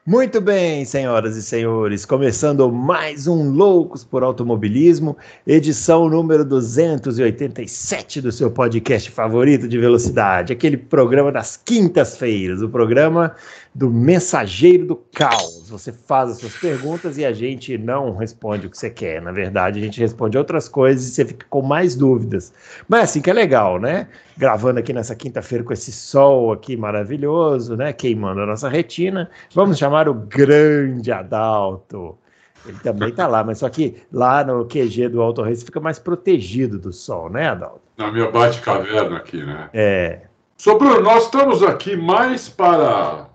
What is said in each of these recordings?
Muito bem, senhoras e senhores, começando mais um Loucos por Automobilismo, edição número 287 do seu podcast favorito de velocidade, aquele programa das quintas-feiras, o programa do Mensageiro do Caos. Você faz as suas perguntas e a gente não responde o que você quer, na verdade a gente responde outras coisas e você fica com mais dúvidas. Mas assim que é legal, né? Gravando aqui nessa quinta-feira com esse sol aqui maravilhoso, né? Queimando a nossa retina. Vamos chamar o grande Adalto. Ele também está lá, mas só que lá no QG do Auto Race fica mais protegido do sol, né, Adalto? Na minha bate-caverna aqui, né? É. Bruno, nós estamos aqui mais para...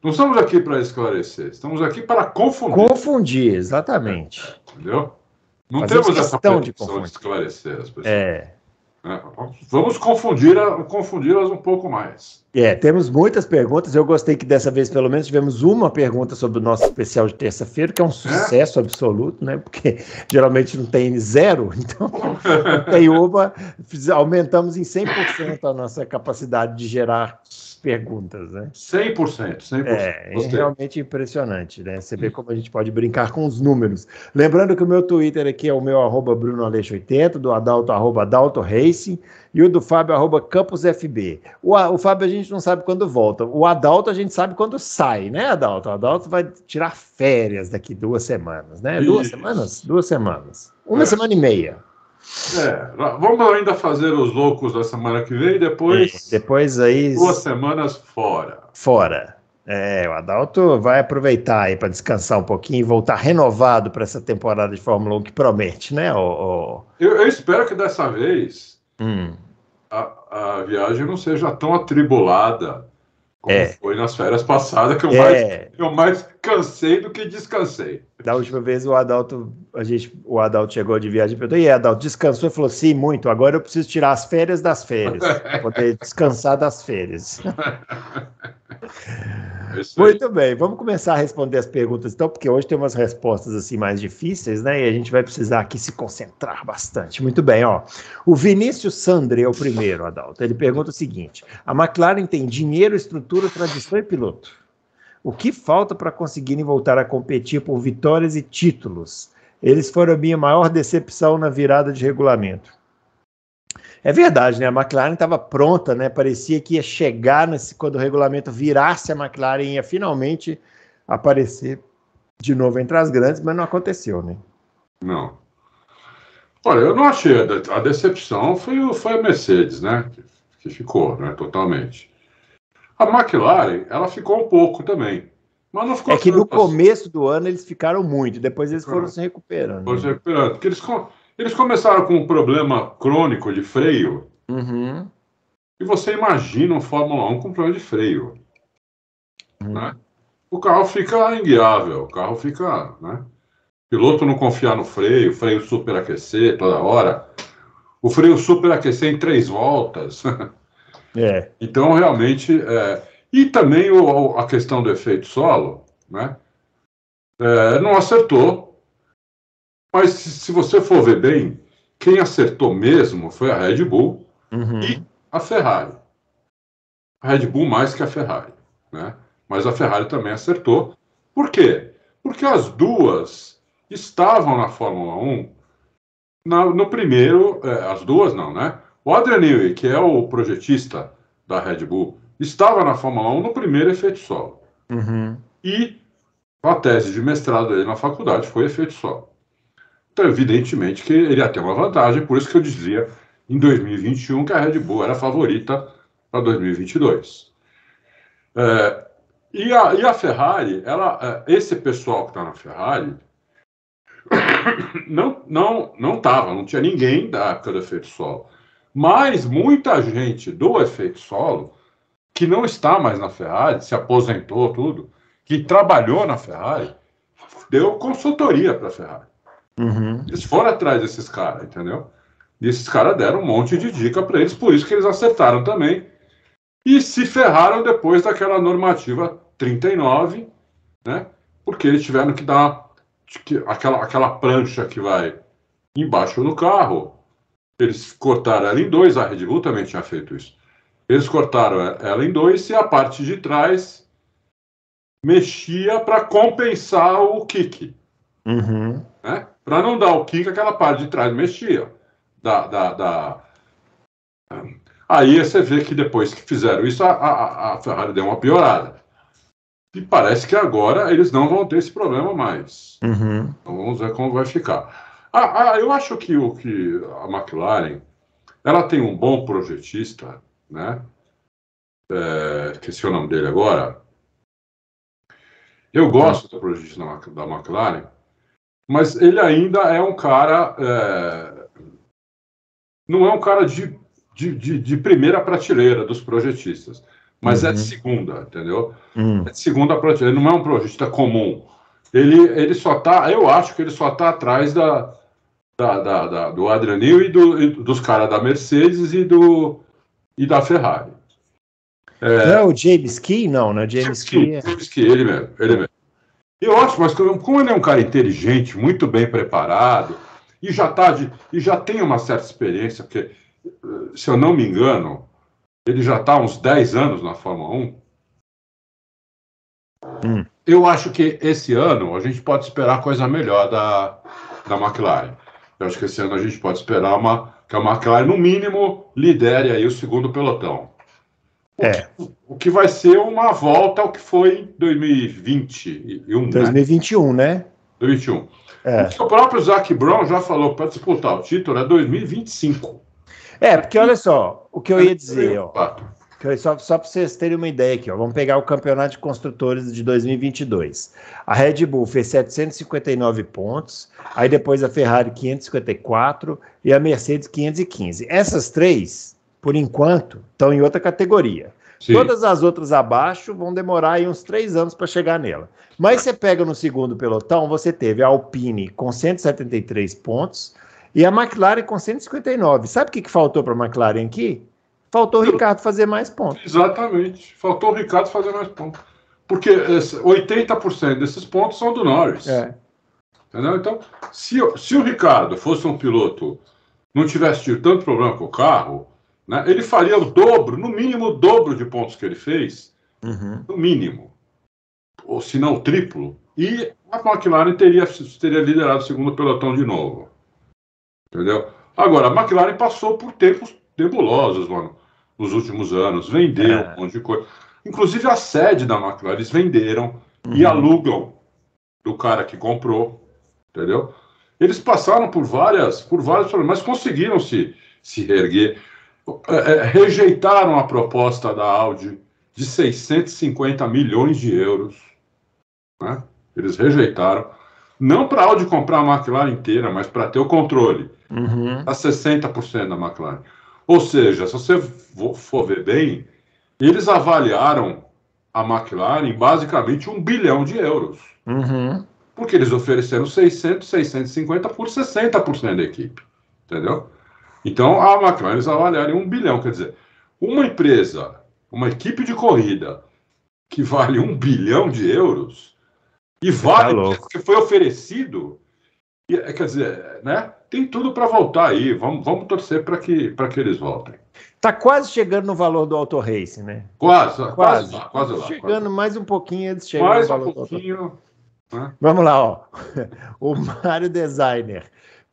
não estamos aqui para esclarecer, estamos aqui para confundir. Confundir, exatamente. Entendeu? Não Fazemos temos essa questão de pretensão de esclarecer as pessoas. Vamos confundi-las um pouco mais. Temos muitas perguntas. Eu gostei que dessa vez, pelo menos, tivemos uma pergunta sobre o nosso especial de terça-feira, que é um sucesso absoluto, né? Porque geralmente não tem zero, então tem uma, aumentamos em 100% a nossa capacidade de gerar perguntas, né? 100%. É realmente impressionante, né? Você vê como a gente pode brincar com os números. Lembrando que o meu Twitter aqui é o meu @BrunoAleixo80, do Adalto @AdaltoRacing e o do Fábio @CampusFB. O Fábio a gente não sabe quando volta. O Adalto a gente sabe quando sai, né, Adalto? O Adalto vai tirar férias daqui 2 semanas, né? 2 semanas? 2 semanas. Uma semana e meia. Vamos ainda fazer os loucos da semana que vem e depois aí 2 semanas fora. O Adalto vai aproveitar aí para descansar um pouquinho e voltar renovado para essa temporada de Fórmula 1 que promete, né? Eu espero que dessa vez a viagem não seja tão atribulada como foi nas férias passadas, que eu mais cansei do que descansei. Da última vez o Adalto chegou de viagem e perguntou: e aí, Adalto, descansou? Ele falou: sim, muito, agora eu preciso tirar as férias das férias, para poder descansar das férias. Muito bem, vamos começar a responder as perguntas então, porque hoje tem umas respostas assim mais difíceis, né? E a gente vai precisar aqui se concentrar bastante. Muito bem, o Vinícius Sandre é o primeiro, Adalto. Ele pergunta o seguinte: a McLaren tem dinheiro, estrutura, tradição e piloto. O que falta para conseguirem voltar a competir por vitórias e títulos? Eles foram a minha maior decepção na virada de regulamento. É verdade, né? A McLaren estava pronta, né? Parecia que ia chegar quando o regulamento virasse, a McLaren ia finalmente aparecer de novo entre as grandes, mas não aconteceu, né? Não. Olha, eu não achei. A decepção foi a Mercedes, né? Que ficou, né? Totalmente. A McLaren, ela ficou um pouco também. Mas não ficou que no começo do ano eles ficaram muito, depois eles foram se recuperando. Porque eles começaram com um problema crônico de freio. Uhum. E você imagina um Fórmula 1 com problema de freio. Né? O carro fica inguiável, o carro fica... Né? O piloto não confia no freio, o freio superaquecer toda hora. O freio superaquecer em 3 voltas. Então, realmente... E também a questão do efeito solo, né? Não acertou. Mas se você for ver bem, quem acertou mesmo foi a Red Bull e a Ferrari. A Red Bull mais que a Ferrari, né? Mas a Ferrari também acertou. Por quê? Porque as duas estavam na Fórmula 1 no primeiro... as duas não, né? O Adrian Newey, que é o projetista da Red Bull, estava na Fórmula 1 no primeiro efeito solo. E a tese de mestrado dele na faculdade foi efeito solo. Então, evidentemente que ele ia ter uma vantagem, por isso que eu dizia em 2021 que a Red Bull era a favorita para 2022. E a Ferrari, esse pessoal que está na Ferrari não tinha ninguém da época do efeito solo. Mas muita gente do efeito solo, que não está mais na Ferrari, se aposentou, tudo, que trabalhou na Ferrari, deu consultoria para a Ferrari. Eles foram atrás desses caras, entendeu? E esses caras deram um monte de dica para eles, por isso que eles acertaram também. E se ferraram depois daquela normativa 39, né? Porque eles tiveram que dar aquela prancha que vai embaixo do carro. Eles cortaram ela em 2, a Red Bull também tinha feito isso. Eles cortaram ela em 2 e a parte de trás mexia para compensar o kick. Uhum. Né? Para não dar o kick, aquela parte de trás mexia. Aí você vê que depois que fizeram isso, a Ferrari deu uma piorada. E parece que agora eles não vão ter esse problema mais. Uhum. Então vamos ver como vai ficar. Eu acho que a McLaren, ela tem um bom projetista, né? Esqueci o nome dele agora. Eu gosto do projetista da McLaren, mas ele ainda é um cara... não é um cara de primeira prateleira dos projetistas, mas é de segunda, entendeu? É de segunda prateleira, ele não é um projetista comum. Ele só tá, eu acho que ele só tá atrás do Adrian Newey e dos caras da Mercedes e da Ferrari. Não é o James Key? Não, né? James Key, ele mesmo. Eu acho, mas como ele é um cara inteligente, muito bem preparado, e já tem uma certa experiência, porque, se eu não me engano, ele já está há uns 10 anos na Fórmula 1. Eu acho que esse ano a gente pode esperar coisa melhor da McLaren. Eu acho que esse ano a gente pode esperar que a McLaren, no mínimo, lidere aí o segundo pelotão. O que vai ser uma volta ao que foi em 2021, 2021, né? 2021. Porque o próprio Zac Brown já falou, para disputar o título é 2025. Porque olha só, o que eu ia dizer, só para vocês terem uma ideia aqui, vamos pegar o campeonato de construtores de 2022. A Red Bull fez 759 pontos, aí depois a Ferrari 554 e a Mercedes 515. Essas três, por enquanto, estão em outra categoria. Sim. Todas as outras abaixo vão demorar aí uns 3 anos para chegar nela. Mas você pega no segundo pelotão, você teve a Alpine com 173 pontos e a McLaren com 159. Sabe o que faltou para a McLaren aqui? Faltou o Ricardo fazer mais pontos. Exatamente. Faltou o Ricardo fazer mais pontos. Porque 80% desses pontos são do Norris. Entendeu? Então, se o Ricardo fosse um piloto, não tivesse tido tanto problema com o carro, né, ele faria o dobro, no mínimo o dobro de pontos que ele fez. No mínimo. Ou se não o triplo. E a McLaren teria liderado o segundo pelotão de novo. Entendeu? Agora, a McLaren passou por tempos nebulosos, mano, nos últimos anos. Vendeu um monte de coisa. Inclusive a sede da McLaren, eles venderam e alugam do cara que comprou. Entendeu? Eles passaram por vários problemas, mas conseguiram se reerguer. Rejeitaram a proposta da Audi de 650 milhões de euros. Né? Eles rejeitaram. Não para a Audi comprar a McLaren inteira, mas para ter o controle. A 60% da McLaren. Ou seja, se você for ver bem, eles avaliaram a McLaren basicamente 1 bilhão de euros. Porque eles ofereceram 650 por 60% da equipe. Entendeu? Então, a McLaren, eles avaliaram 1 bilhão. Quer dizer, uma empresa, uma equipe de corrida que vale 1 bilhão de euros e vale que foi oferecido, quer dizer, né? Tem tudo para voltar aí. Vamos torcer para que eles voltem. Tá quase chegando no valor do Auto Racing, né? Quase lá. Chegando mais um pouquinho, eles chegam mais no valor um pouquinho. Né? Vamos lá, ó. O Mário Designer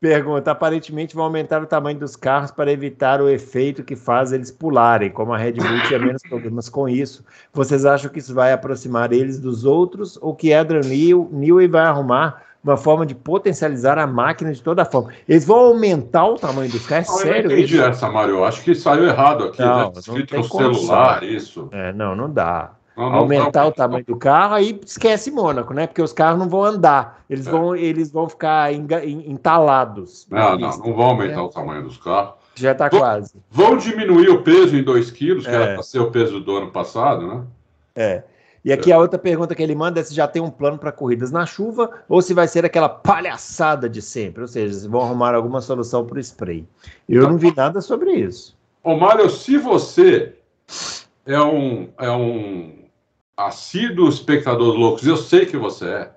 pergunta: aparentemente vão aumentar o tamanho dos carros para evitar o efeito que faz eles pularem, como a Red Bull tinha menos problemas com isso. Vocês acham que isso vai aproximar eles dos outros ou que Adrian Newey vai arrumar uma forma de potencializar a máquina de toda forma? Eles vão aumentar o tamanho dos carros? Sério? Eu entendi essa, Mário. Eu acho que saiu errado aqui. Não, né? Escrito no celular, isso. Não dá. Aumentar o tamanho do carro, aí esquece Mônaco, né? Porque os carros não vão andar, eles vão ficar entalados. Não vão aumentar o tamanho dos carros. Já está quase. Vão diminuir o peso em 2 quilos, que era para ser o peso do ano passado, né? E aqui a outra pergunta que ele manda é se já tem um plano para corridas na chuva ou se vai ser aquela palhaçada de sempre, ou seja, se vão arrumar alguma solução para o spray. Eu não vi nada sobre isso. Ô Mário, se você é um assíduo espectador do Loucos, eu sei que você é.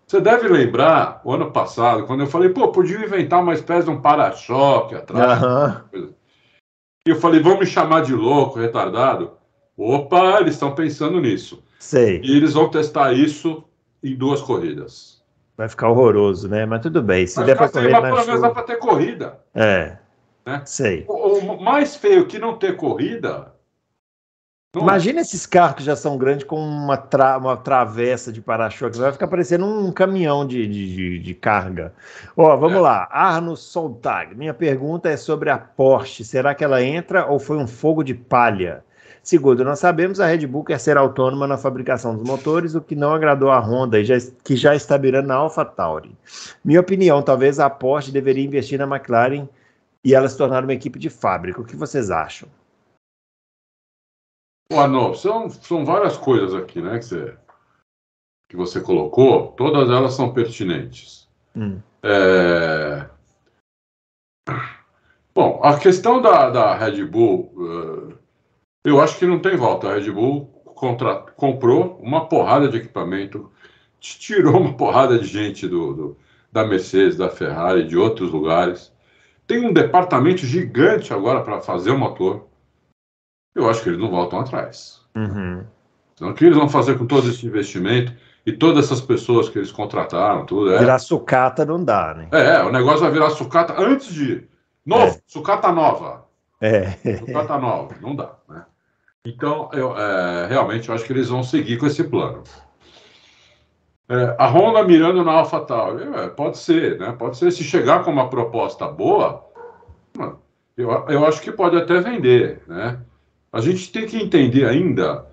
Você deve lembrar, o ano passado, quando eu falei, podia inventar uma espécie de um para-choque atrás. E eu falei, vamos me chamar de louco, retardado? Opa, eles estão pensando nisso. Sei. E eles vão testar isso em 2 corridas. Vai ficar horroroso, né? Mas tudo bem. Se Vai der ficar para sem, correr mas na pelo menos chuva... dá para ter corrida. É, Né? sei. O mais feio que não ter corrida... Imagina esses carros que já são grandes com uma travessa de para-choque. Vai ficar parecendo um caminhão de carga. Ó, vamos lá. Arno Sontag. Minha pergunta é sobre a Porsche. Será que ela entra ou foi um fogo de palha? Segundo, nós sabemos a Red Bull quer ser autônoma na fabricação dos motores, o que não agradou a Honda, que já está mirando na AlphaTauri. Minha opinião, talvez a Porsche deveria investir na McLaren e ela se tornar uma equipe de fábrica. O que vocês acham? Não, são várias coisas aqui, né, que você colocou, todas elas são pertinentes. Bom, a questão da Red Bull, eu acho que não tem volta. A Red Bull comprou uma porrada de equipamento, tirou uma porrada de gente da Mercedes, da Ferrari, de outros lugares. Tem um departamento gigante agora para fazer o motor. Eu acho que eles não voltam atrás. Então, o que eles vão fazer com todo esse investimento e todas essas pessoas que eles contrataram, tudo virar sucata não dá, né? O negócio vai virar sucata antes de... Sucata nova. Sucata nova, não dá, né? Então, realmente, eu acho que eles vão seguir com esse plano. A Honda mirando na AlphaTauri, pode ser, né? Pode ser, se chegar com uma proposta boa, eu acho que pode até vender, né? A gente tem que entender ainda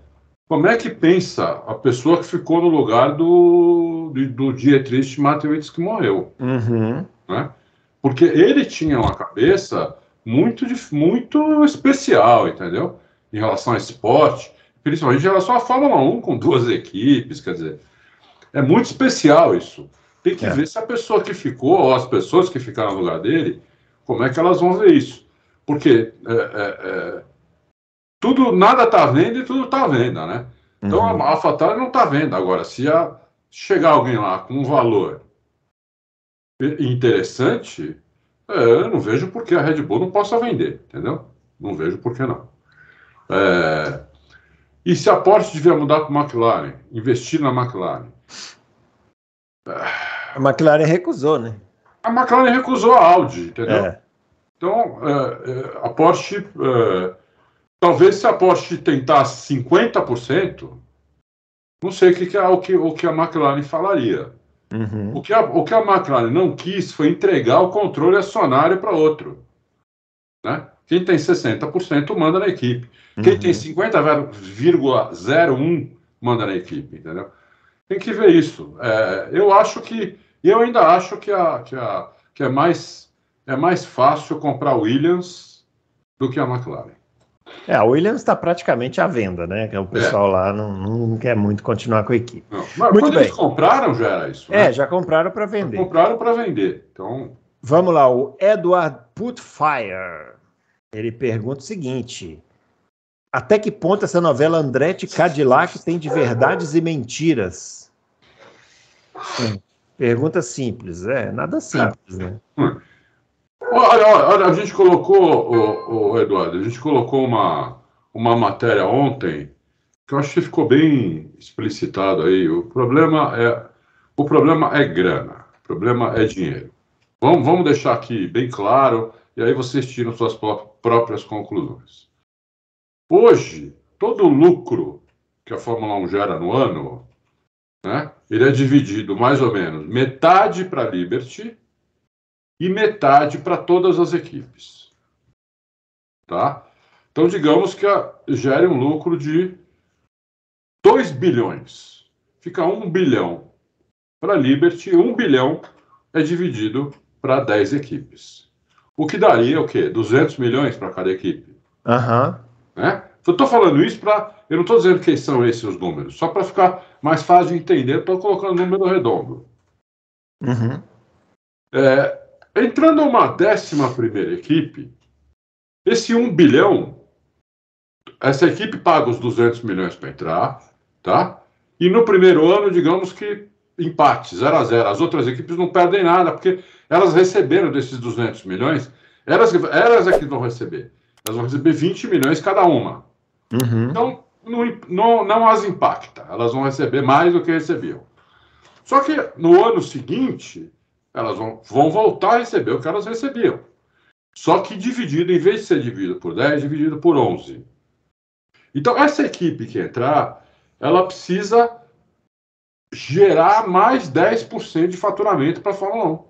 como é que pensa a pessoa que ficou no lugar do Dietrich Mateschitz, que morreu. Né? Porque ele tinha uma cabeça muito especial, entendeu? Em relação ao esporte, principalmente em relação à Fórmula 1, com 2 equipes, quer dizer, é muito especial isso. Tem que ver se a pessoa que ficou, ou as pessoas que ficaram no lugar dele, como é que elas vão ver isso. Porque... nada está à venda e tudo está à venda, né? Então a AlphaTauri não está à venda. Agora, se chegar alguém lá com um valor interessante, eu não vejo por que a Red Bull não possa vender, entendeu? Não vejo por que não. E se a Porsche devia mudar para a McLaren, investir na McLaren? A McLaren recusou, né? A McLaren recusou a Audi, entendeu? Então, a Porsche... Talvez se a Porsche tentasse 50%, não sei o que a McLaren falaria. O que a McLaren não quis foi entregar o controle acionário para outro. Né? Quem tem 60% manda na equipe. Quem tem 50,01% manda na equipe, entendeu? Tem que ver isso. Eu ainda acho que é mais fácil comprar Williams do que a McLaren. A Williams está praticamente à venda, né? O pessoal lá não quer muito continuar com a equipe. Mas quando eles compraram, já era isso. Né? Já compraram para vender. Compraram para vender. Então... Vamos lá, o Edward Putfire. Ele pergunta o seguinte: até que ponto essa novela Andretti Cadillac tem de verdades e mentiras? Pergunta simples, nada simples, né? Olha, a gente colocou, Eduardo, a gente colocou uma matéria ontem que eu acho que ficou bem explicitado aí. O problema é grana, o problema é dinheiro. Vamos deixar aqui bem claro e aí vocês tiram suas próprias conclusões. Hoje, todo o lucro que a Fórmula 1 gera no ano, né, ele é dividido mais ou menos metade para a Liberty e metade para todas as equipes. Tá? Então, digamos que gere um lucro de 2 bilhões. Fica 1 bilhão para a Liberty, 1 bilhão é dividido para 10 equipes. O que daria o quê? 200 milhões para cada equipe. Né? Eu estou falando isso eu não estou dizendo que são esses os números, só para ficar mais fácil de entender, estou colocando número redondo. Entrando uma 11ª equipe, esse 1 bilhão, essa equipe paga os 200 milhões para entrar, tá? E no primeiro ano, digamos que empate, 0-0. As outras equipes não perdem nada, porque elas receberam desses 200 milhões, elas é que vão receber. Elas vão receber 20 milhões cada uma. Então, não as impacta. Elas vão receber mais do que recebiam. Só que no ano seguinte, elas vão voltar a receber o que elas recebiam. Só que dividido, em vez de ser dividido por 10, dividido por 11. Então, essa equipe que entrar, ela precisa gerar mais 10% de faturamento para a Fórmula 1.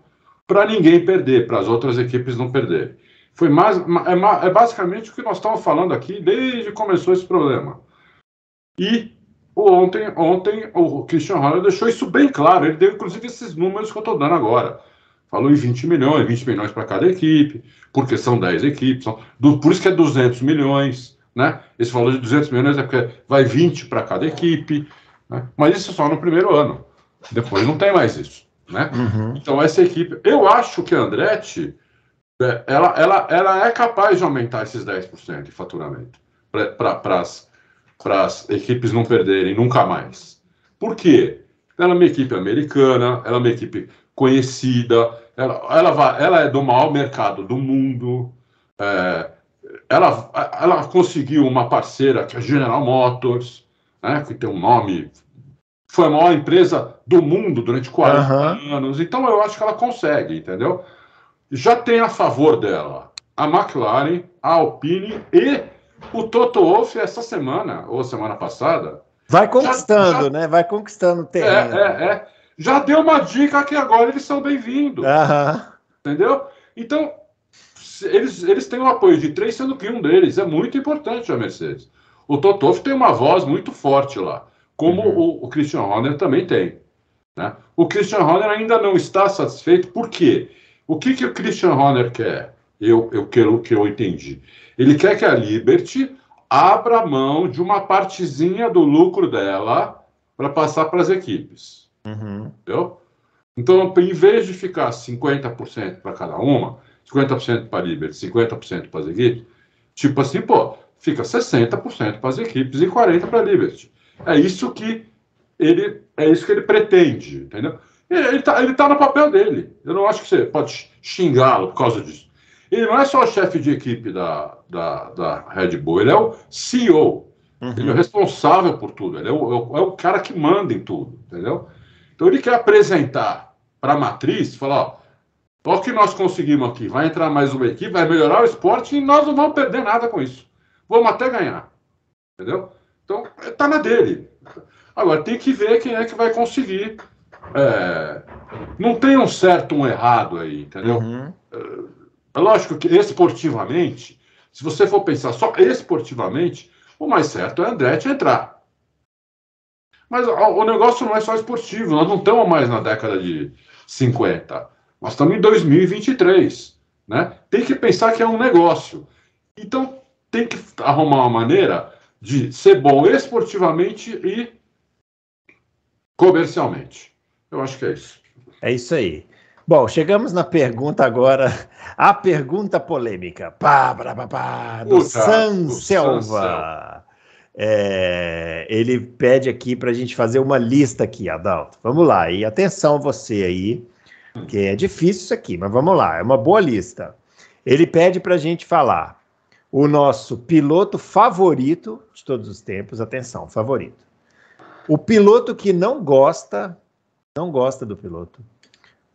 Para ninguém perder, para as outras equipes não perderem. É basicamente o que nós estamos falando aqui desde que começou esse problema. E ontem o Christian Horner deixou isso bem claro. Ele deu, inclusive, esses números que eu estou dando agora. Falou em 20 milhões para cada equipe, porque são 10 equipes. Por isso que é 200 milhões. Né? Esse valor de 200 milhões é porque vai 20 para cada equipe. Né? Mas isso é só no primeiro ano. Depois não tem mais isso. Né? Uhum. Então, essa equipe... Eu acho que a Andretti... Ela é capaz de aumentar esses 10% de faturamento para as equipes não perderem nunca mais. Por quê? Ela é uma equipe americana, ela é uma equipe conhecida, ela é do maior mercado do mundo, ela conseguiu uma parceira que é a General Motors, né, que tem um nome, foi a maior empresa do mundo durante 40 anos, então eu acho que ela consegue, entendeu? Já tem a favor dela a McLaren, a Alpine e o Toto Wolff essa semana, ou semana passada. Vai conquistando, né? Vai conquistando o terreno. Já deu uma dica que agora eles são bem-vindos. Entendeu? Então, eles têm o apoio de 3, sendo que um deles é muito importante a Mercedes. O Toto Wolff tem uma voz muito forte lá, como o Christian Horner também tem. Né? O Christian Horner ainda não está satisfeito, por quê? O que o Christian Horner quer? Que eu entendi. Ele quer que a Liberty abra mão de uma partezinha do lucro dela para passar para as equipes. Entendeu? Então, em vez de ficar 50% para cada uma, 50% para a Liberty, 50% para as equipes, tipo assim, fica 60% para as equipes e 40% para a Liberty. É isso que ele pretende, entendeu? Ele tá no papel dele. Eu não acho que você pode xingá-lo por causa disso. Ele não é só o chefe de equipe da Red Bull, ele é o CEO. Ele é o responsável por tudo. Ele é o cara que manda em tudo, entendeu? Então ele quer apresentar para a matriz, falar, ó o que nós conseguimos aqui, vai entrar mais uma equipe, vai melhorar o esporte e nós não vamos perder nada com isso. Vamos até ganhar, entendeu? Então, tá na dele. Agora, tem que ver quem é que vai conseguir. Não tem um certo um errado aí, entendeu? É lógico que esportivamente, se você for pensar só esportivamente, o mais certo é a Andretti entrar. Mas o negócio não é só esportivo, nós não estamos mais na década de 50, nós estamos em 2023, né? Tem que pensar que é um negócio. Então, tem que arrumar uma maneira de ser bom esportivamente e comercialmente. Eu acho que é isso. É isso aí. Bom, chegamos na pergunta agora, a pergunta polêmica. Do San Selva. Ele pede aqui para a gente fazer uma lista aqui, Adalto. Vamos lá, e atenção você aí, que é difícil isso aqui, mas vamos lá, é uma boa lista. Ele pede para a gente falar o nosso piloto favorito de todos os tempos, atenção, favorito. O piloto que não gosta do piloto.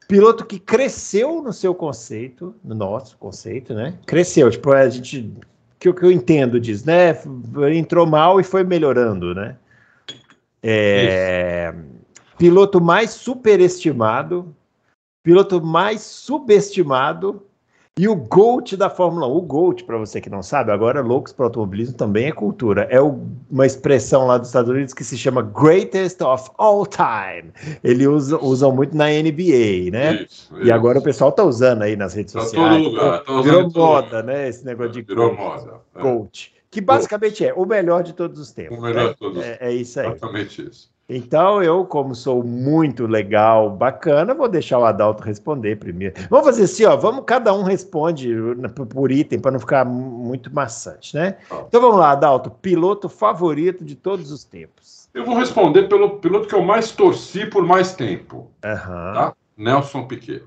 Piloto que cresceu no seu conceito, no nosso conceito, né? Cresceu, tipo, a gente... que eu entendo disso, né? Entrou mal e foi melhorando, né? Piloto mais superestimado, piloto mais subestimado e o GOAT da Fórmula 1. O GOAT, para você que não sabe, agora Loucos para Automobilismo também é cultura. É uma expressão lá dos Estados Unidos que se chama Greatest of All Time. Eles usam muito na NBA, né? Isso. E agora o pessoal tá usando aí nas redes sociais. Todo lugar, virou moda, né? Esse negócio de virou moda. GOAT. Que basicamente é o melhor de todos os tempos. O melhor de todos. É isso aí. Exatamente isso. Então, eu, como sou muito legal, bacana, vou deixar o Adalto responder primeiro. Vamos fazer assim, ó, cada um responde por item, para não ficar muito maçante, né? Então, vamos lá, Adalto, piloto favorito de todos os tempos. Eu vou responder pelo piloto que eu mais torci por mais tempo, tá? Nelson Piquet.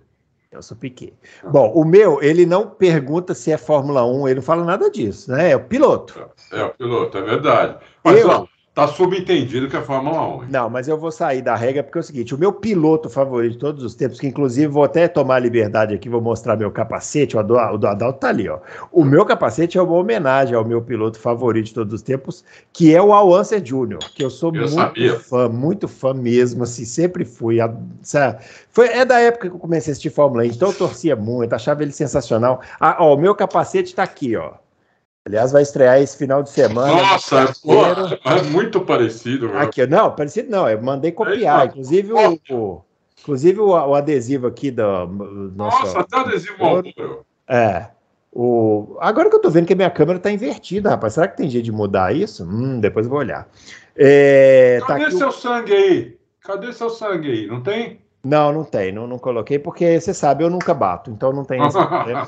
Eu sou Piquet. Bom, o meu, ele não pergunta se é Fórmula 1, ele não fala nada disso, né? É o piloto. É o piloto, é verdade. Mas, ó, tá subentendido que é Fórmula 1. Hein? Não, mas eu vou sair da regra porque é o seguinte, o meu piloto favorito de todos os tempos, que inclusive vou até tomar a liberdade aqui, vou mostrar meu capacete, o do Adalto tá ali, ó. O meu capacete é uma homenagem ao meu piloto favorito de todos os tempos, que é o Al Unser Jr., que eu sou muito fã mesmo, assim, sempre fui. É da época que eu comecei a assistir Fórmula 1, então eu torcia muito, achava ele sensacional. Ó, o meu capacete tá aqui, ó. Aliás, vai estrear esse final de semana. Nossa, é muito parecido. Meu. Aqui, não, parecido não, eu mandei copiar. Inclusive o adesivo aqui do nosso... Nossa, até o adesivo moldou. Agora que eu tô vendo que a minha câmera tá invertida, rapaz. Será que tem jeito de mudar isso? Depois eu vou olhar. Cadê seu sangue aí? Cadê seu sangue aí? Não tem? Não tem. Não coloquei, porque você sabe, eu nunca bato. Então não tem esse problema.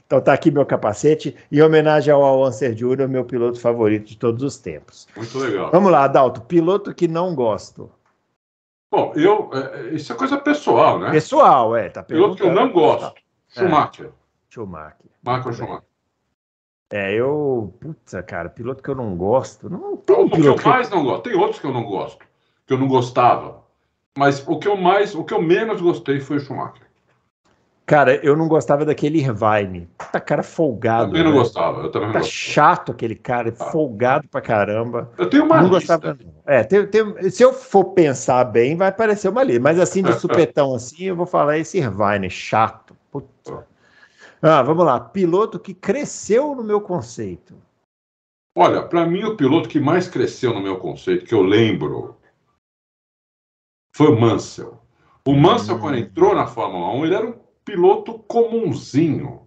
Então tá aqui meu capacete, em homenagem ao Al Unser Jr., meu piloto favorito de todos os tempos. Muito legal. Vamos lá, Adalto, piloto que não gosto. Bom, isso é coisa pessoal, né? Pessoal, tá piloto que eu não gosto. Schumacher. Michael Schumacher. Putz, cara, piloto que eu não gosto. Não tem o que eu mais não gosto. Tem outros que eu não gosto, que eu não gostava. Mas o que eu menos gostei foi o Schumacher. Cara, eu não gostava daquele Irvine. Puta cara folgado. Eu também não gostava. Eu também não gostava. Chato aquele cara, folgado pra caramba. Eu tenho uma lista. Gostava, não. Se eu for pensar bem, vai aparecer uma lista. Mas assim, de supetão assim, eu vou falar esse Irvine, chato. Puta. Vamos lá. Piloto que cresceu no meu conceito. Olha, para mim o piloto que mais cresceu no meu conceito, que eu lembro, foi o Mansell. O Mansell, quando entrou na Fórmula 1, ele era um piloto comunzinho.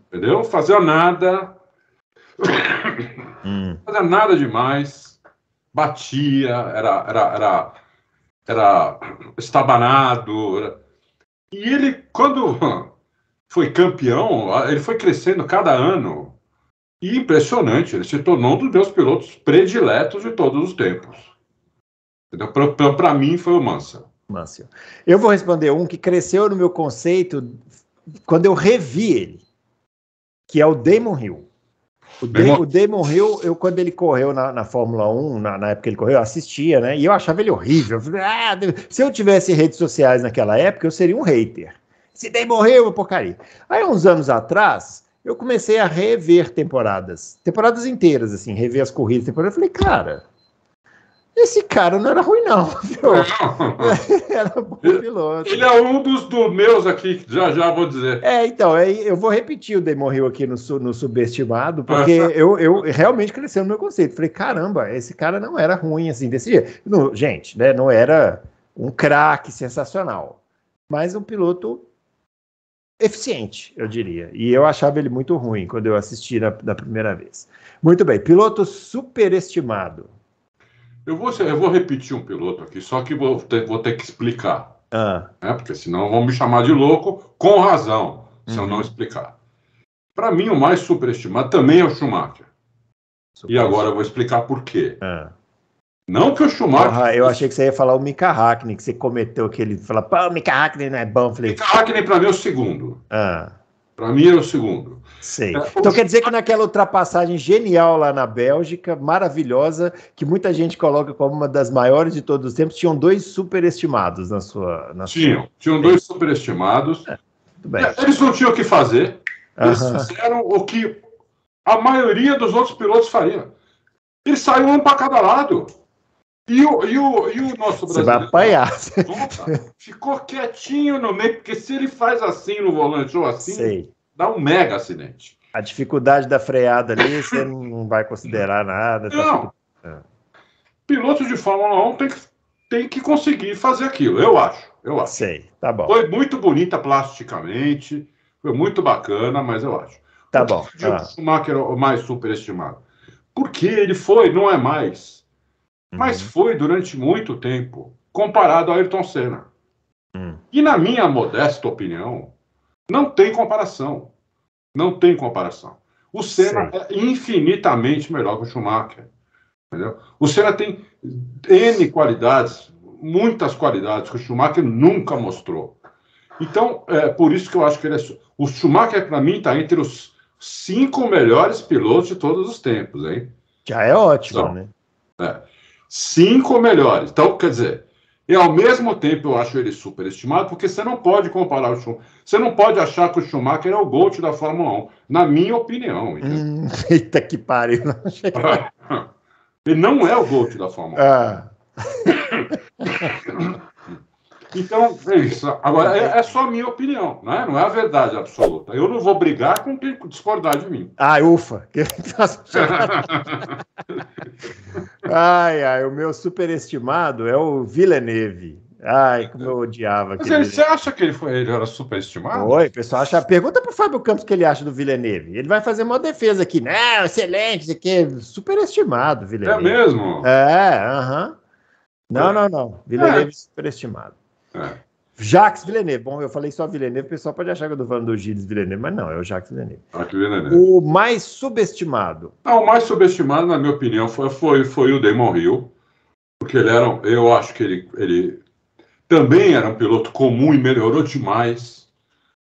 Entendeu? Fazia nada. Fazia nada demais. Batia, era estabanado. E ele, quando foi campeão, ele foi crescendo cada ano. E impressionante, ele se tornou um dos meus pilotos prediletos de todos os tempos. Para mim, foi o Mansell. Eu vou responder um que cresceu no meu conceito quando eu revi ele, que é o Damon Hill. O Damon Hill, quando ele correu na Fórmula 1, na época que ele correu, eu assistia, né? E eu achava ele horrível. Se eu tivesse redes sociais naquela época, eu seria um hater. Esse Damon Hill é uma porcaria. Aí, uns anos atrás, eu comecei a rever temporadas inteiras, assim, rever as corridas, eu falei, cara... Esse cara não era ruim, não, viu? Era bom piloto. Ele é um dos meus aqui, já vou dizer. Então, eu vou repetir o Damon Hill aqui no subestimado, porque eu realmente cresci no meu conceito. Falei, caramba, esse cara não era ruim assim, desse jeito. Gente, né, não era um craque sensacional, mas um piloto eficiente, eu diria. E eu achava ele muito ruim quando eu assisti da primeira vez. Muito bem, piloto superestimado. Eu vou repetir um piloto aqui, só que vou ter que explicar. Né? Porque senão vão me chamar de louco, com razão, se eu não explicar. Para mim, o mais superestimado também é o Schumacher. E agora eu vou explicar por quê. Não que o Schumacher... eu achei que você ia falar o Mika Hakkinen, que você cometeu aquele... Fala, pô, o Mika Hakkinen não é bom. Falei, Mika Hakkinen, para mim, é o segundo. Para mim, é o segundo. Sei. Então quer dizer que naquela ultrapassagem genial lá na Bélgica, maravilhosa, que muita gente coloca como uma das maiores de todos os tempos, tinham dois superestimados na sua... Tinham dois superestimados. Tudo bem. Eles não tinham o que fazer. Eles fizeram o que a maioria dos outros pilotos faria. Eles saíram um para cada lado. E o nosso brasileiro... Você vai apanhar. Ficou quietinho no meio, porque se ele faz assim no volante ou assim... Sei. Dá um mega acidente. A dificuldade da freada ali, você não vai considerar nada. Não. Piloto de Fórmula 1 tem que conseguir fazer aquilo, eu acho. Sei, tá bom. Foi muito bonita plasticamente, foi muito bacana, mas eu acho. Tá bom. O Schumacher é o mais superestimado. Porque ele não é mais. Mas foi durante muito tempo, comparado ao Ayrton Senna. E na minha modesta opinião, não tem comparação. Não tem comparação. O Senna é infinitamente melhor que o Schumacher. Entendeu? O Senna tem N qualidades muitas qualidades que o Schumacher nunca mostrou. Então, é por isso que eu acho que o Schumacher, para mim, está entre os 5 melhores pilotos de todos os tempos, hein? Já é ótimo, então, né? 5 melhores. Então, quer dizer, e ao mesmo tempo eu acho ele superestimado, porque você não pode comparar o Schumacher. Você não pode achar que o Schumacher é o GOAT da Fórmula 1, na minha opinião. Eita que pariu. Ele não é o GOAT da Fórmula 1. Então, é isso. Agora, é só a minha opinião, né? Não é a verdade absoluta. Eu não vou brigar com quem discordar de mim. Ufa! O meu superestimado é o Villeneuve. Como eu odiava. Mas você acha que ele era superestimado? Oi, pessoal, pergunta pro Fábio Campos o que ele acha do Villeneuve. Ele vai fazer uma defesa aqui. Não, excelente, isso aqui é superestimado, Villeneuve. É mesmo? Aham. Não. Villeneuve é superestimado. Jacques Villeneuve. Bom, eu falei só Villeneuve, o pessoal pode achar que eu estou falando do Gilles Villeneuve, mas não, é o Jacques Villeneuve. O mais subestimado. O mais subestimado, na minha opinião, foi o Damon Hill, porque eu acho que ele também era um piloto comum e melhorou demais,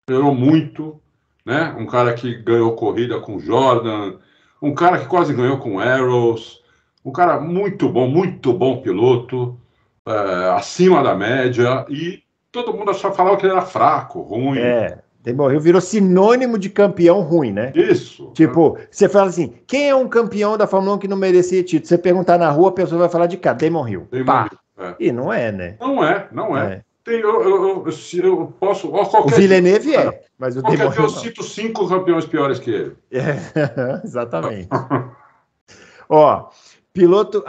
melhorou muito, né? Um cara que ganhou corrida com Jordan, um cara que quase ganhou com Arrows, um cara muito bom piloto, acima da média, e todo mundo falava que ele era fraco, ruim. Damon Hill virou sinônimo de campeão ruim, né? Isso. Tipo, você fala assim, quem é um campeão da Fórmula 1 que não merecia título? Você perguntar na rua, a pessoa vai falar de cá, Damon Hill. E não é, né? Não é. Eu posso... O Villeneuve mas o Damon Hill eu cito 5 campeões piores que ele. Exatamente. Piloto...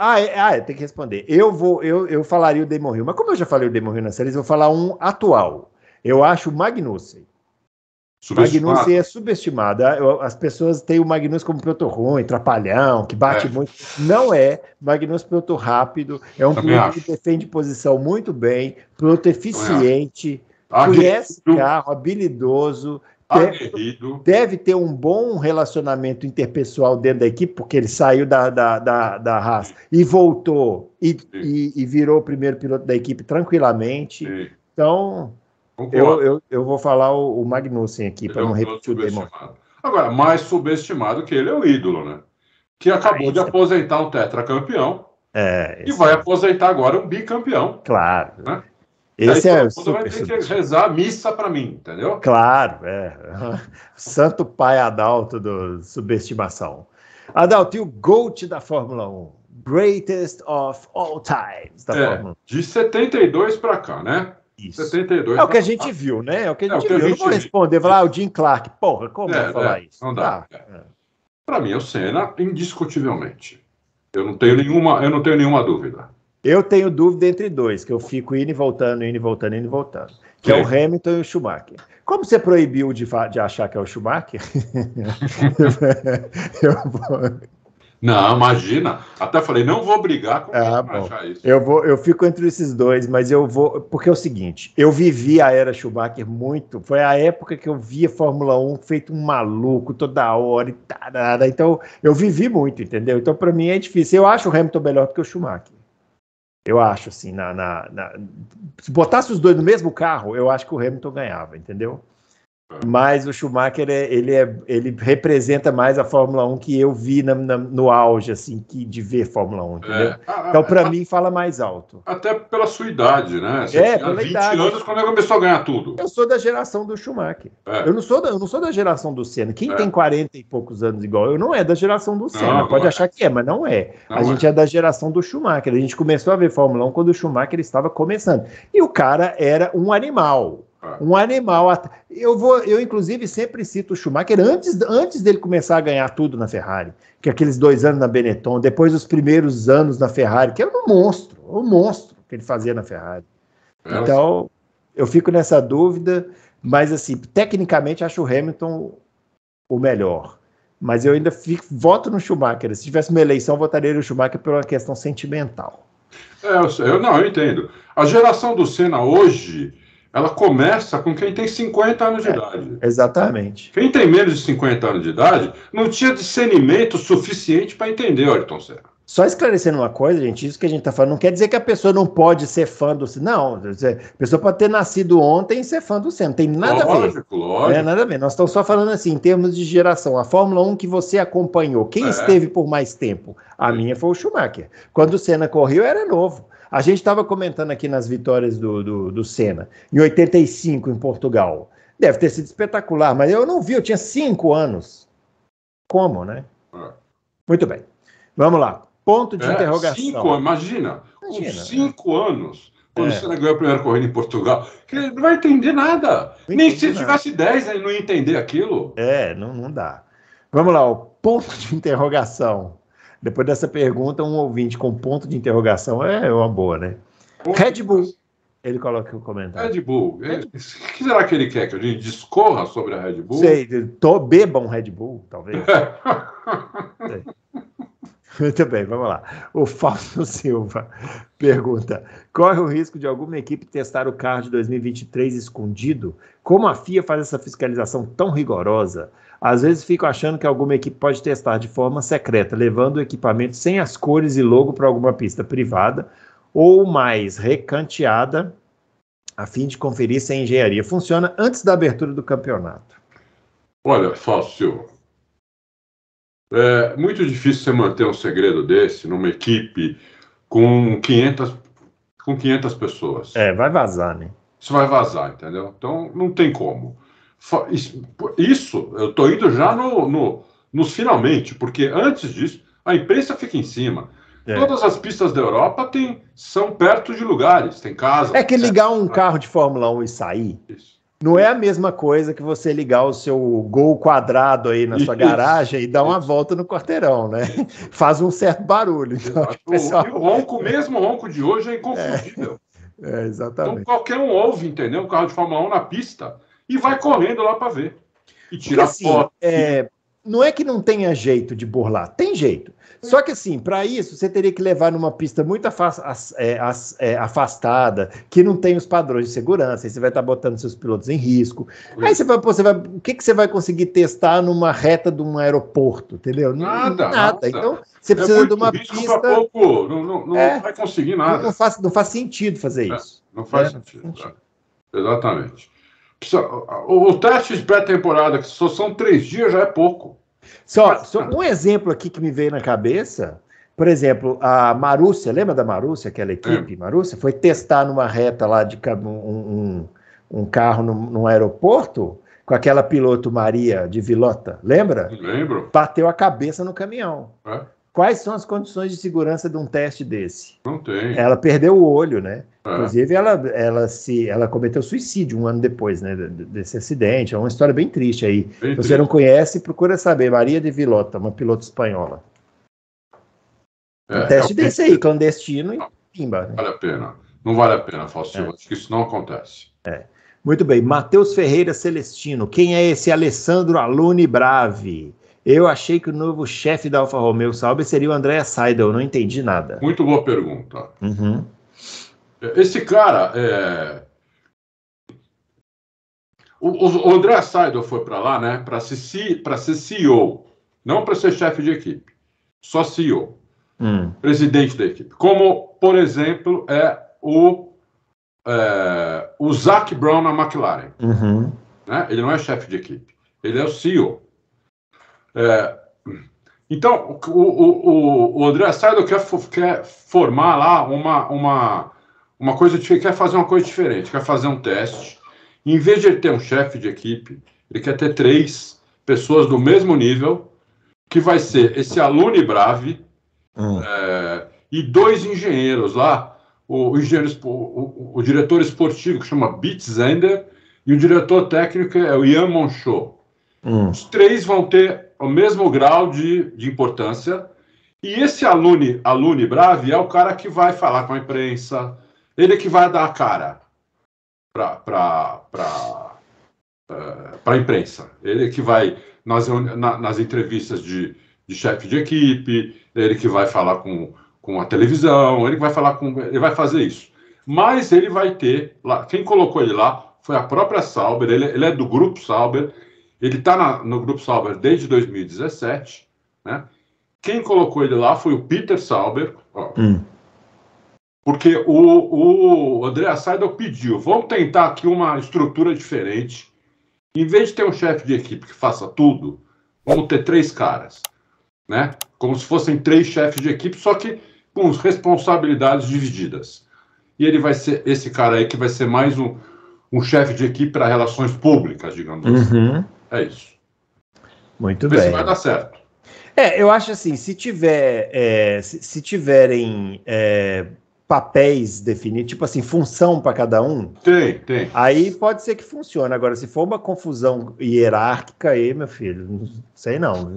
tem que responder. Eu falaria o Damon Hill, mas como eu já falei o Damon Hill na série, eu vou falar um atual. Eu acho o Magnussen. Magnussen é subestimado. As pessoas têm o Magnussen como piloto ruim, trapalhão, que bate muito. Não é. Magnussen é piloto rápido, é um piloto que defende posição muito bem, piloto eficiente, conhece carro, habilidoso, deve ter um bom relacionamento interpessoal dentro da equipe, porque ele saiu da Haas e voltou e virou o primeiro piloto da equipe tranquilamente. Sim. Então... Eu vou falar o Magnussen aqui, para não repetir o Damon. Agora, mais subestimado que ele é o ídolo, né? Que acabou de aposentar um tetracampeão e vai aposentar agora um bicampeão. Claro. Né? Esse é super vai ter que rezar a missa para mim, entendeu? Claro, Santo Pai Adalto do subestimação. Adalto, e o GOAT da Fórmula 1? Greatest of all times da Fórmula 1. De 72 para cá, né? Isso. 72. É o que a gente viu, né? É o que a gente viu. Eu não vou responder, falar, o Jim Clark. Porra, como eu vou falar isso? Não dá. Para mim, é o Senna, indiscutivelmente. Eu não tenho nenhuma dúvida. Eu tenho dúvida entre dois, que eu fico indo e voltando, que é o Hamilton e o Schumacher. Como você proibiu de achar que é o Schumacher? Não, imagina. Até falei, não vou brigar com quem achar isso. Eu fico entre esses dois, mas eu vou... Porque é o seguinte, eu vivi a era Schumacher muito. Foi a época que eu via Fórmula 1 feito um maluco toda hora e tarada. Então, eu vivi muito, entendeu? Então, para mim é difícil. Eu acho o Hamilton melhor do que o Schumacher. Eu acho, assim, se botasse os dois no mesmo carro, eu acho que o Hamilton ganhava, entendeu? Mas o Schumacher, ele representa mais a Fórmula 1 que eu vi no auge, assim, de ver Fórmula 1, entendeu? Então, para mim, fala mais alto. Até pela sua idade, né? Você tinha pela 20 idade. anos quando ele começou a ganhar tudo. Eu sou da geração do Schumacher. Eu não sou da geração do Senna. Quem tem 40 e poucos anos igual eu não é da geração do Senna. Pode achar que mas não é. A gente é da geração do Schumacher. A gente começou a ver Fórmula 1 quando o Schumacher estava começando. E o cara era um animal. Um animal. Eu, inclusive, sempre cito o Schumacher antes dele começar a ganhar tudo na Ferrari, que aqueles 2 anos na Benetton, depois dos primeiros anos na Ferrari, que era um monstro que ele fazia na Ferrari. Então, eu fico nessa dúvida, mas, assim, tecnicamente, acho o Hamilton o melhor. Mas eu ainda voto no Schumacher. Se tivesse uma eleição, eu votaria no Schumacher por uma questão sentimental. Eu entendo. A geração do Senna hoje... ela começa com quem tem 50 anos de idade. Exatamente. Quem tem menos de 50 anos de idade não tinha discernimento suficiente para entender o Ayrton Senna. Só esclarecendo uma coisa, gente, isso que a gente está falando não quer dizer que a pessoa não pode ser fã do Senna. Não, a pessoa pode ter nascido ontem e ser fã do Senna. Não tem nada a ver. Lógico. Nada a ver. Nós estamos só falando assim, em termos de geração. A Fórmula 1 que você acompanhou, quem esteve por mais tempo? A minha foi o Schumacher. Quando o Senna correu, eu era novo. A gente estava comentando aqui nas vitórias do Senna, em 85, em Portugal. Deve ter sido espetacular, mas eu não vi, eu tinha 5 anos. Como, né? Muito bem. Vamos lá. Ponto de interrogação. Imagina, com 5 anos, quando você ganhou a primeira corrida em Portugal, que ele não vai entender nada. Nem se tivesse 10, ele não ia entender aquilo. Não dá. Vamos lá, o ponto de interrogação. Depois dessa pergunta, um ouvinte com ponto de interrogação é uma boa, né? Red Bull. Ele coloca o comentário. Red Bull. O que será que ele quer? Que a gente discorra sobre a Red Bull? Sei, beba um Red Bull, talvez. Muito bem, vamos lá. O Fausto Silva pergunta: corre o risco de alguma equipe testar o carro de 2023 escondido? Como a FIA faz essa fiscalização tão rigorosa? Às vezes fico achando que alguma equipe pode testar de forma secreta, levando o equipamento sem as cores e logo para alguma pista privada ou mais recanteada, a fim de conferir se a engenharia funciona antes da abertura do campeonato. Olha, Fausto Silva, é muito difícil você manter um segredo desse numa equipe com 500 pessoas. Vai vazar, né? Isso vai vazar, entendeu? Então, não tem como. Isso eu estou indo já nos finalmente, porque antes disso, a imprensa fica em cima. Todas as pistas da Europa são perto de lugares, tem casa. É que ligar um carro de Fórmula 1 e sair... Isso. Não é a mesma coisa que você ligar o seu Gol quadrado aí na sua garagem e dar uma volta no quarteirão, né? Faz um certo barulho. Então, pessoal... E o ronco, mesmo o ronco de hoje, é inconfundível. Exatamente. Então qualquer um ouve, entendeu? Um carro de Fórmula 1 na pista e vai correndo lá para ver. E tirar foto. Não é que não tenha jeito de burlar, tem jeito. Só que assim, para isso, você teria que levar numa pista muito afastada, que não tem os padrões de segurança, aí você vai estar botando seus pilotos em risco. Aí o que você vai conseguir testar numa reta de um aeroporto, entendeu? Nada. Então, você precisa de uma pista... Pouco, não vai conseguir nada. Não faz sentido fazer isso. Não faz sentido. Exatamente. O teste de pré-temporada, que só são 3 dias, já é pouco. Só um exemplo aqui que me veio na cabeça, por exemplo, a Marussia, lembra da Marussia, aquela equipe? Marussia foi testar numa reta lá de um carro num aeroporto com aquela piloto Maria de Villota, lembra? Lembro. Bateu a cabeça no caminhão. Quais são as condições de segurança de um teste desse? Não tem. Ela perdeu o olho, né? Inclusive, ela cometeu suicídio 1 ano depois, né, desse acidente. É uma história bem triste aí. Se você não conhece, procura saber. Maria de Villota, uma piloto espanhola. Um teste desse aí, clandestino e pimba. Né? Vale a pena. Não vale a pena, Fausto. Acho que isso não acontece. Muito bem. Matheus Ferreira Celestino. Quem é esse Alessandro Aluni Bravi? Eu achei que o novo chefe da Alfa Romeo Sauber seria o Andrea Seidel. Não entendi nada. Muito boa pergunta. Esse cara, o André Seidel foi para lá, né, para ser CEO, não para ser chefe de equipe, só CEO, presidente da equipe. Como, por exemplo, o Zac Brown na McLaren. Né? Ele não é chefe de equipe, ele é o CEO. Então, o André Seidel quer formar lá uma coisa diferente, quer fazer uma coisa diferente, quer fazer um teste. Em vez de ele ter um chefe de equipe, ele quer ter 3 pessoas do mesmo nível, que vai ser esse Aluni Bravi e 2 engenheiros lá, o diretor esportivo, que chama Beat Zender, e o diretor técnico é o Ian Monchot. Os 3 vão ter o mesmo grau de importância, e esse Aluni Bravi é o cara que vai falar com a imprensa. Ele é que vai dar a cara para a imprensa. Ele é que vai nas entrevistas de chefe de equipe, ele que vai falar com a televisão, ele vai fazer isso. Mas ele vai ter lá, quem colocou ele lá foi a própria Sauber, ele é do Grupo Sauber, ele está no Grupo Sauber desde 2017, né? Quem colocou ele lá foi o Peter Sauber, porque o Andrea Seidel pediu, vamos tentar aqui uma estrutura diferente. Em vez de ter um chefe de equipe que faça tudo, vamos ter 3 caras, né? Como se fossem 3 chefes de equipe, só que com responsabilidades divididas. E ele vai ser esse cara aí que vai ser mais um chefe de equipe para relações públicas, digamos assim. É isso. Muito bem. Se vai dar certo. Eu acho assim, se tiverem papéis definidos, tipo assim, função para cada um, tem. Aí pode ser que funcione. Agora, se for uma confusão hierárquica aí, meu filho, não sei não.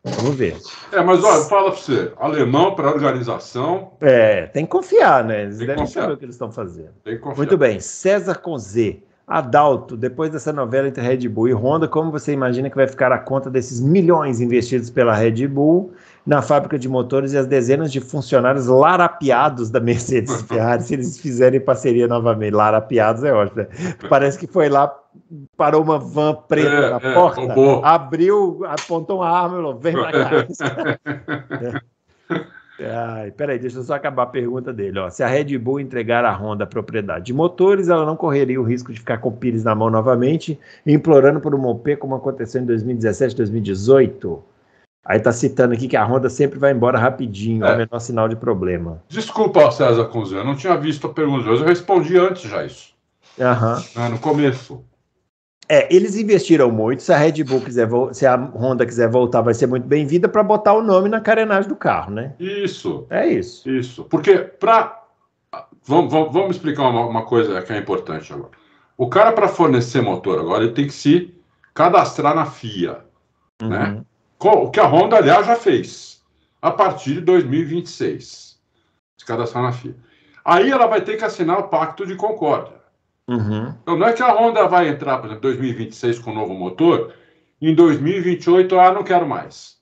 Vamos ver. Mas olha, fala para você, alemão para organização. Tem que confiar, né? Eles devem saber o que eles estão fazendo. Tem que confiar. Muito bem, César com Z. Adalto, depois dessa novela entre Red Bull e Honda, como você imagina que vai ficar a conta desses milhões investidos pela Red Bull na fábrica de motores e as dezenas de funcionários larapiados da Mercedes Ferrari, se eles fizerem parceria novamente? Larapiados é ótimo, né? Parece que foi lá, parou uma van preta na porta, abriu, apontou uma arma e falou, vem pra cá. Peraí, deixa eu só acabar a pergunta dele. Se a Red Bull entregar à Honda a propriedade de motores, ela não correria o risco de ficar com o Pires na mão novamente, implorando por uma OP como aconteceu em 2017, 2018? Aí tá citando aqui que a Honda sempre vai embora rapidinho, ao menor sinal de problema. Desculpa, César Conzé, eu não tinha visto a pergunta, eu respondi antes já isso. No começo. Eles investiram muito. Se a Red Bull se a Honda quiser voltar, vai ser muito bem-vinda para botar o nome na carenagem do carro, né? Isso. É isso. Isso. Porque vamos explicar uma coisa que é importante agora. O cara, para fornecer motor agora, ele tem que se cadastrar na FIA, né? O que a Honda, aliás, já fez a partir de 2026. Se cadastrar na FIA. Aí ela vai ter que assinar o Pacto de Concórdia. Então não é que a Honda vai entrar, por exemplo, em 2026 com um novo motor, em 2028, não quero mais.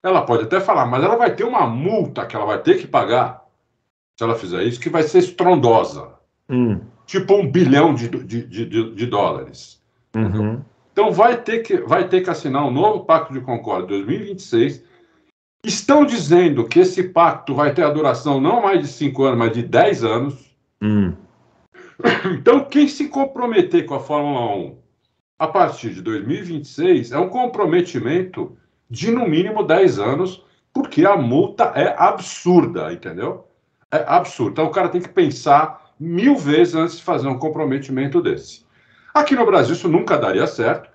Ela pode até falar, mas ela vai ter uma multa que ela vai ter que pagar, se ela fizer isso, que vai ser estrondosa. Tipo $1 bilhão de dólares. Então vai ter que assinar um novo Pacto de Concórdia 2026. Estão dizendo que esse pacto vai ter a duração não mais de 5 anos, mas de 10 anos. Então, quem se comprometer com a Fórmula 1 a partir de 2026 é um comprometimento de, no mínimo, 10 anos, porque a multa é absurda, entendeu? É absurda. Então, o cara tem que pensar 1000 vezes antes de fazer um comprometimento desse. Aqui no Brasil, isso nunca daria certo,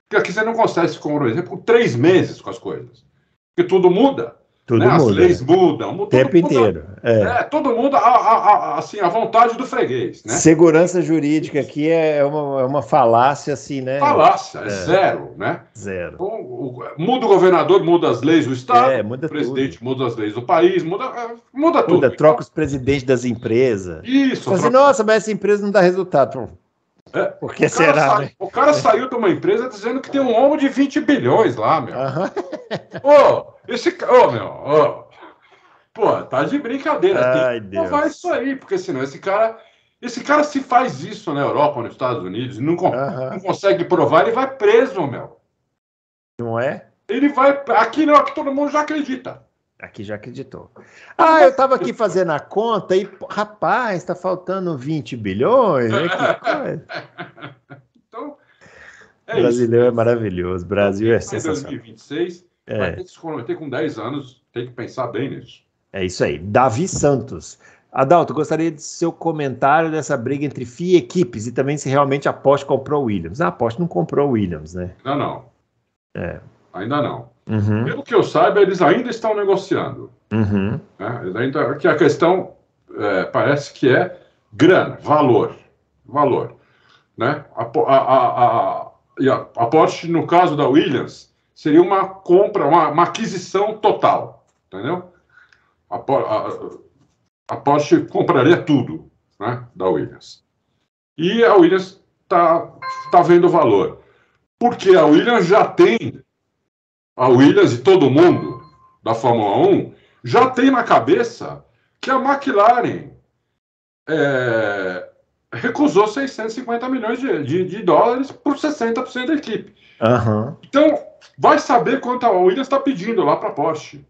porque aqui você não consegue se comprometer por 3 meses com as coisas. Porque tudo muda. Tudo muda. As leis mudam. O tempo inteiro. Todo mundo, assim, a vontade do freguês, né? Segurança jurídica aqui é uma falácia, assim, né? Falácia, zero, né? Zero. Então, muda o governador, muda as leis do Estado, muda o presidente tudo. muda as leis do país, muda tudo. Troca os presidentes das empresas. Isso. Assim, nossa, mas essa empresa não dá resultado. Por que será, né? O cara saiu de uma empresa dizendo que tem um rombo de 20 bilhões lá, meu. Tá de brincadeira. Tem que provar isso aí, porque senão esse cara se faz isso na Europa, nos Estados Unidos, e não consegue provar, ele vai preso, meu. Não é? Ele vai... Aqui não, aqui todo mundo já acredita. Aqui já acreditou. Eu estava aqui fazendo a conta e, rapaz, está faltando 20 bilhões. Né? Que coisa. Então, o brasileiro é maravilhoso. O Brasil é sensacional. Em 2026, vai ter que se comprometer com 10 anos, tem que pensar bem nisso. É isso aí. Davi Santos. Adalto, gostaria de seu comentário dessa briga entre FIA e equipes e também se realmente a Porsche comprou o Williams. A Porsche não comprou o Williams, né? Não. Ainda não. Pelo que eu saiba, eles ainda estão negociando. Né? Que a questão parece que é grana, valor. Né? A Porsche, no caso da Williams, seria uma compra, uma aquisição total. Entendeu? A Porsche compraria tudo, né, da Williams. E a Williams tá vendo valor. Porque a Williams a Williams e todo mundo da Fórmula 1 já tem na cabeça que a McLaren recusou 650 milhões de dólares por 60% da equipe. Uhum. Então, Vai saber quanto a Williams está pedindo lá para a Porsche.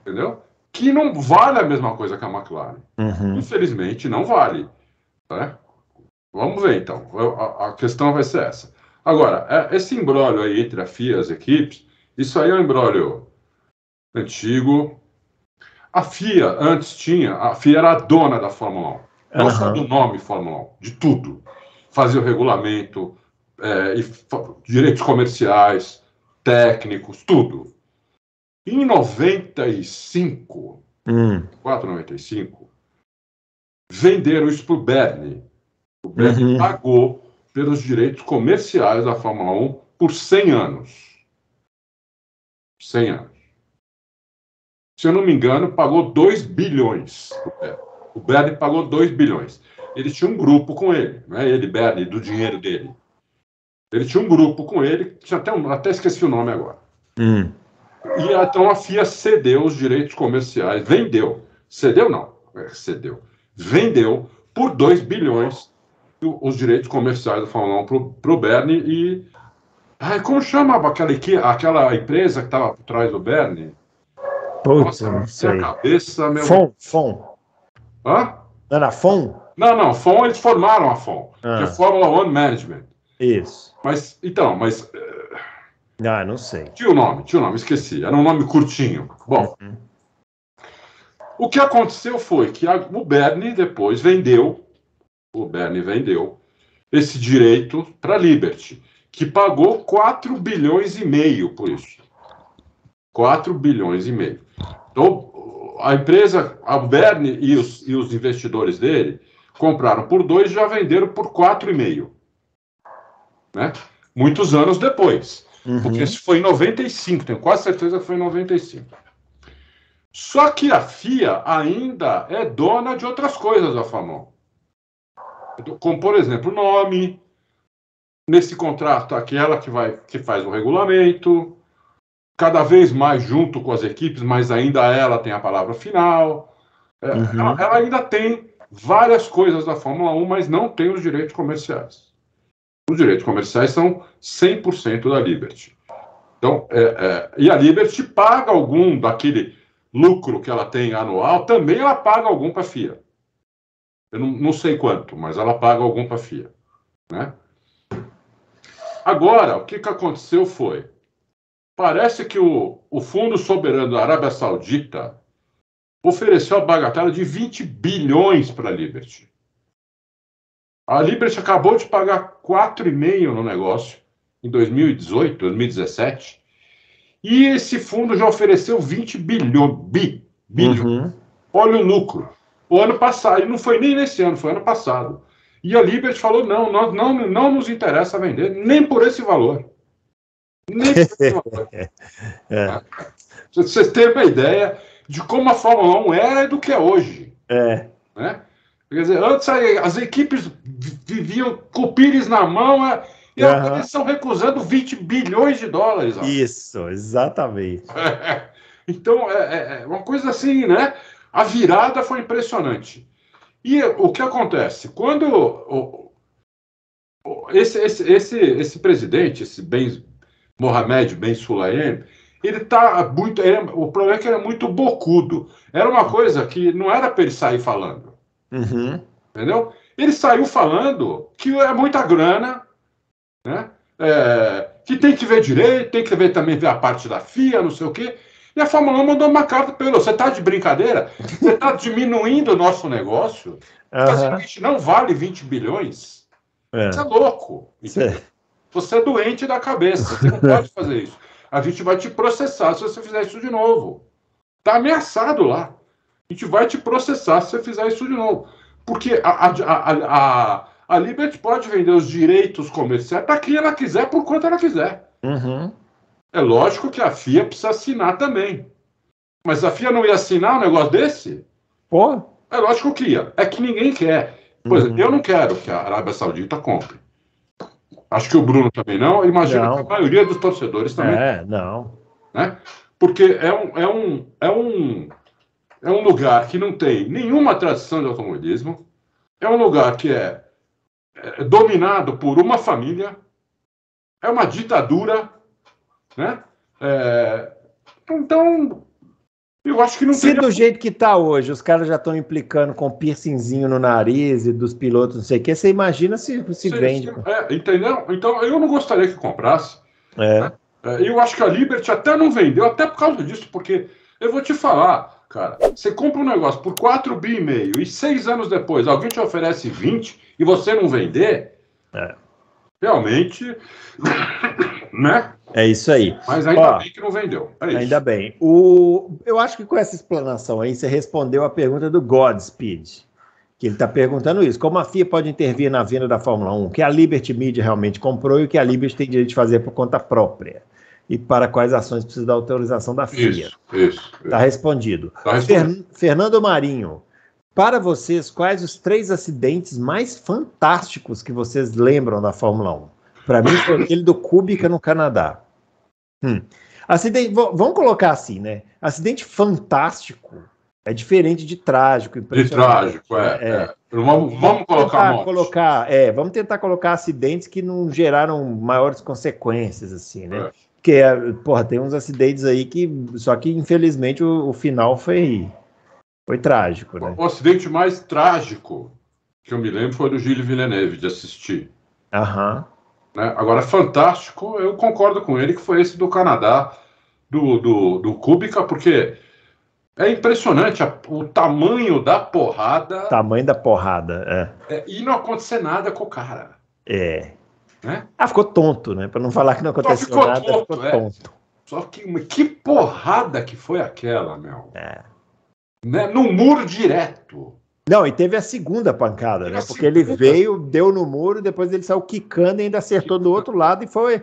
Entendeu? Que não vale a mesma coisa que a McLaren. Infelizmente, não vale. Né? Vamos ver, então. A questão vai ser essa. Agora, esse imbróglio aí entre a FIA e as equipes, isso aí é um imbróglio antigo. A FIA antes a FIA era a dona da Fórmula 1. Não só do nome Fórmula 1, de tudo. Fazia o regulamento, direitos comerciais, técnicos, tudo. Em 95, 95, venderam isso para o Bernie. O Bernie pagou pelos direitos comerciais da Fórmula 1 por 100 anos. 100 anos. Se eu não me engano, pagou 2 bilhões. O Bernie pagou 2 bilhões. Ele tinha um grupo com ele, não é ele, Bernie, do dinheiro dele. Ele tinha um grupo com ele, até esqueci o nome agora. E então a FIA cedeu os direitos comerciais, vendeu. Cedeu não, cedeu. Vendeu por 2 bilhões os direitos comerciais da Fórmula 1 para o Bernie e... como chamava aquela empresa que estava por trás do Bernie? Putz, não sei. A cabeça, meu... FOM. Hã? Não era FOM? Não, FOM, eles formaram a FOM, que é Formula One Management. Isso. Mas... não sei. Tinha o nome, esqueci. Era um nome curtinho. Bom, o que aconteceu foi que o Bernie depois vendeu esse direito para a Liberty, que pagou 4 bilhões e meio por isso. 4 bilhões e meio. Então, a empresa, a Bernie e os investidores dele compraram por 2 e já venderam por 4,5. Né? Muitos anos depois. Porque isso foi em 95, tenho quase certeza que foi em 95. Só que a FIA ainda é dona de outras coisas da Fórmula 1. Como, por exemplo, o nome. Nesse contrato, aquela que faz o regulamento. Cada vez mais junto com as equipes, mas ainda ela tem a palavra final. Ela ainda tem várias coisas da Fórmula 1, mas não tem os direitos comerciais. Os direitos comerciais são 100% da Liberty. Então, e a Liberty paga algum daquele lucro que ela tem anual, também ela paga algum para a FIA. Eu não sei quanto, mas ela paga algum para a FIA. Né? Agora, o que aconteceu foi, parece que o Fundo Soberano da Arábia Saudita ofereceu a bagatela de 20 bilhões para a Liberty. A Liberty acabou de pagar 4,5 no negócio em 2018, 2017. E esse fundo já ofereceu 20 bilhões. Olha o lucro. O ano passado, e não foi nem nesse ano, foi ano passado. E a Liberty falou, não nos interessa vender, nem por esse valor. Nem por esse valor. Vocês têm uma ideia de como a Fórmula 1 era e do que é hoje. Né? Quer dizer, antes as equipes viviam com o Pires na mão e eles estão recusando 20 bilhões de dólares. Isso, exatamente. Então, é uma coisa assim, né? A virada foi impressionante. E o que acontece? Quando esse presidente, Mohamed Ben Sulayem, ele tá muito... o problema é que ele é muito bocudo. Era uma coisa que não era para ele sair falando. Entendeu? Ele saiu falando que é muita grana, né? Que tem que ver direito, tem que ver também a parte da FIA, não sei o quê. E a Fórmula 1 mandou uma carta para ele: você está de brincadeira? Você está diminuindo o nosso negócio? A gente não vale 20 bilhões? Você é louco. Você é doente da cabeça, você não pode fazer isso. A gente vai te processar se você fizer isso de novo. Está ameaçado lá. A gente vai te processar se você fizer isso de novo. Porque a Liberty pode vender os direitos comerciais para quem ela quiser, por quanto ela quiser. É lógico que a FIA precisa assinar também. Mas a FIA não ia assinar um negócio desse? É lógico que ia. É que ninguém quer. Por exemplo, eu não quero que a Arábia Saudita compre. Acho que o Bruno também não. Imagino que a maioria dos torcedores também. Não. Né? Porque é um lugar que não tem nenhuma tradição de automobilismo. É um lugar que é dominado por uma família. É uma ditadura. né? Então, eu acho que não Se do jeito que está hoje, os caras já estão implicando com piercingzinho no nariz e dos pilotos, não sei o que, você imagina se vende. Entendeu? Então, eu não gostaria que comprasse. É. Eu acho que a Liberty até não vendeu, até por causa disso, porque eu vou te falar, cara, você compra um negócio por 4,5 bi e 6 anos depois alguém te oferece 20 e você não vender, realmente, né? É isso aí. Mas ainda bem que não vendeu. É isso. Ainda bem. Eu acho que com essa explanação aí, você respondeu a pergunta do Godspeed, que ele está perguntando isso. Como a FIA pode intervir na venda da Fórmula 1? O que a Liberty Media realmente comprou e o que a Liberty tem direito de fazer por conta própria? E para quais ações precisa da autorização da FIA? Isso. Está respondido. Fernando Marinho, para vocês, quais os 3 acidentes mais fantásticos que vocês lembram da Fórmula 1? Para mim, foi aquele do Kubica no Canadá. Acidente, vamos colocar assim, né? Acidente fantástico é diferente de trágico, impressionante. De trágico, Vamos colocar vamos tentar colocar acidentes que não geraram maiores consequências, assim, né? Porque, tem uns acidentes aí só que infelizmente o final foi trágico, né? O acidente mais trágico que eu me lembro foi do Gilles Villeneuve, de assistir. Aham. Né? Agora, fantástico, eu concordo com ele que foi esse do Canadá, do Kubica, porque é impressionante o tamanho da porrada. Tamanho da porrada, e não acontecer nada com o cara. Né? Ficou tonto, né? Para não falar que não aconteceu nada, ficou tonto. Só que porrada que foi aquela, meu. Né? No muro direto. Não, e teve a segunda pancada, né? Porque ele veio, deu no muro, depois ele saiu quicando e ainda acertou do outro lado e foi...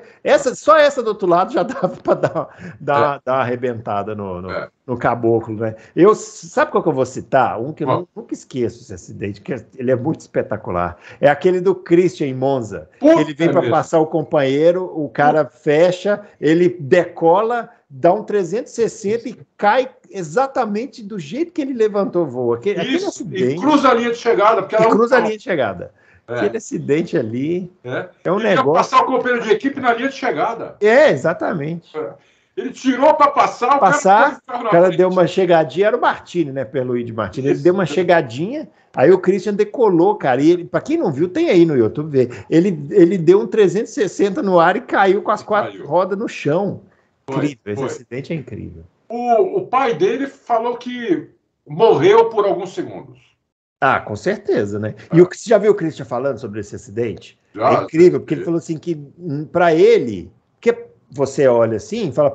Só essa do outro lado já dava para dar uma arrebentada no caboclo, né? Sabe qual que eu vou citar? Um que eu nunca esqueço esse acidente, que ele é muito espetacular. É aquele do Christian em Monza. Ele vem para passar o companheiro, o cara fecha, ele decola, dá um 360 e cai exatamente do jeito que ele levantou o voo. Aquele acidente. E cruza a linha de chegada. Cruza a linha de chegada. Aquele acidente ali é um ele negócio... ia passar o companheiro de equipe na linha de chegada. Exatamente. Ele tirou para passar, o cara deu uma chegadinha, era o Martini, né, Pierluigi Martini. Ele deu uma chegadinha, aí o Christian decolou, cara. E para quem não viu, tem aí no YouTube, vê. Ele deu um 360 no ar e caiu com as 4 rodas no chão. Incrível, esse acidente é incrível. O pai dele falou que morreu por alguns segundos. Com certeza, né? E você já viu o Christian falando sobre esse acidente? É incrível, porque ele falou assim que para ele, porque você olha assim e fala,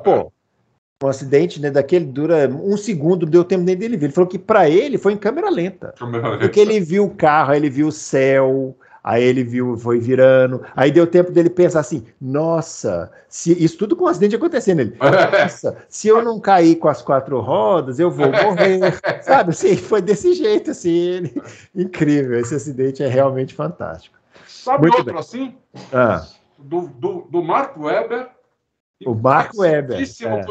um acidente, né, daquele dura 1 segundo, não deu tempo nem dele ver. Ele falou que para ele foi em câmera lenta. Porque ele viu o carro, aí ele viu o céu, aí ele foi virando, aí deu tempo dele pensar assim, nossa, isso tudo com um acidente acontecendo. Ele, nossa, se eu não cair com as 4 rodas, eu vou morrer. Sabe, assim, foi desse jeito, assim, incrível, esse acidente é realmente fantástico. Sabe muito outro bem. Assim? Do Mark Webber. O Mark Webber.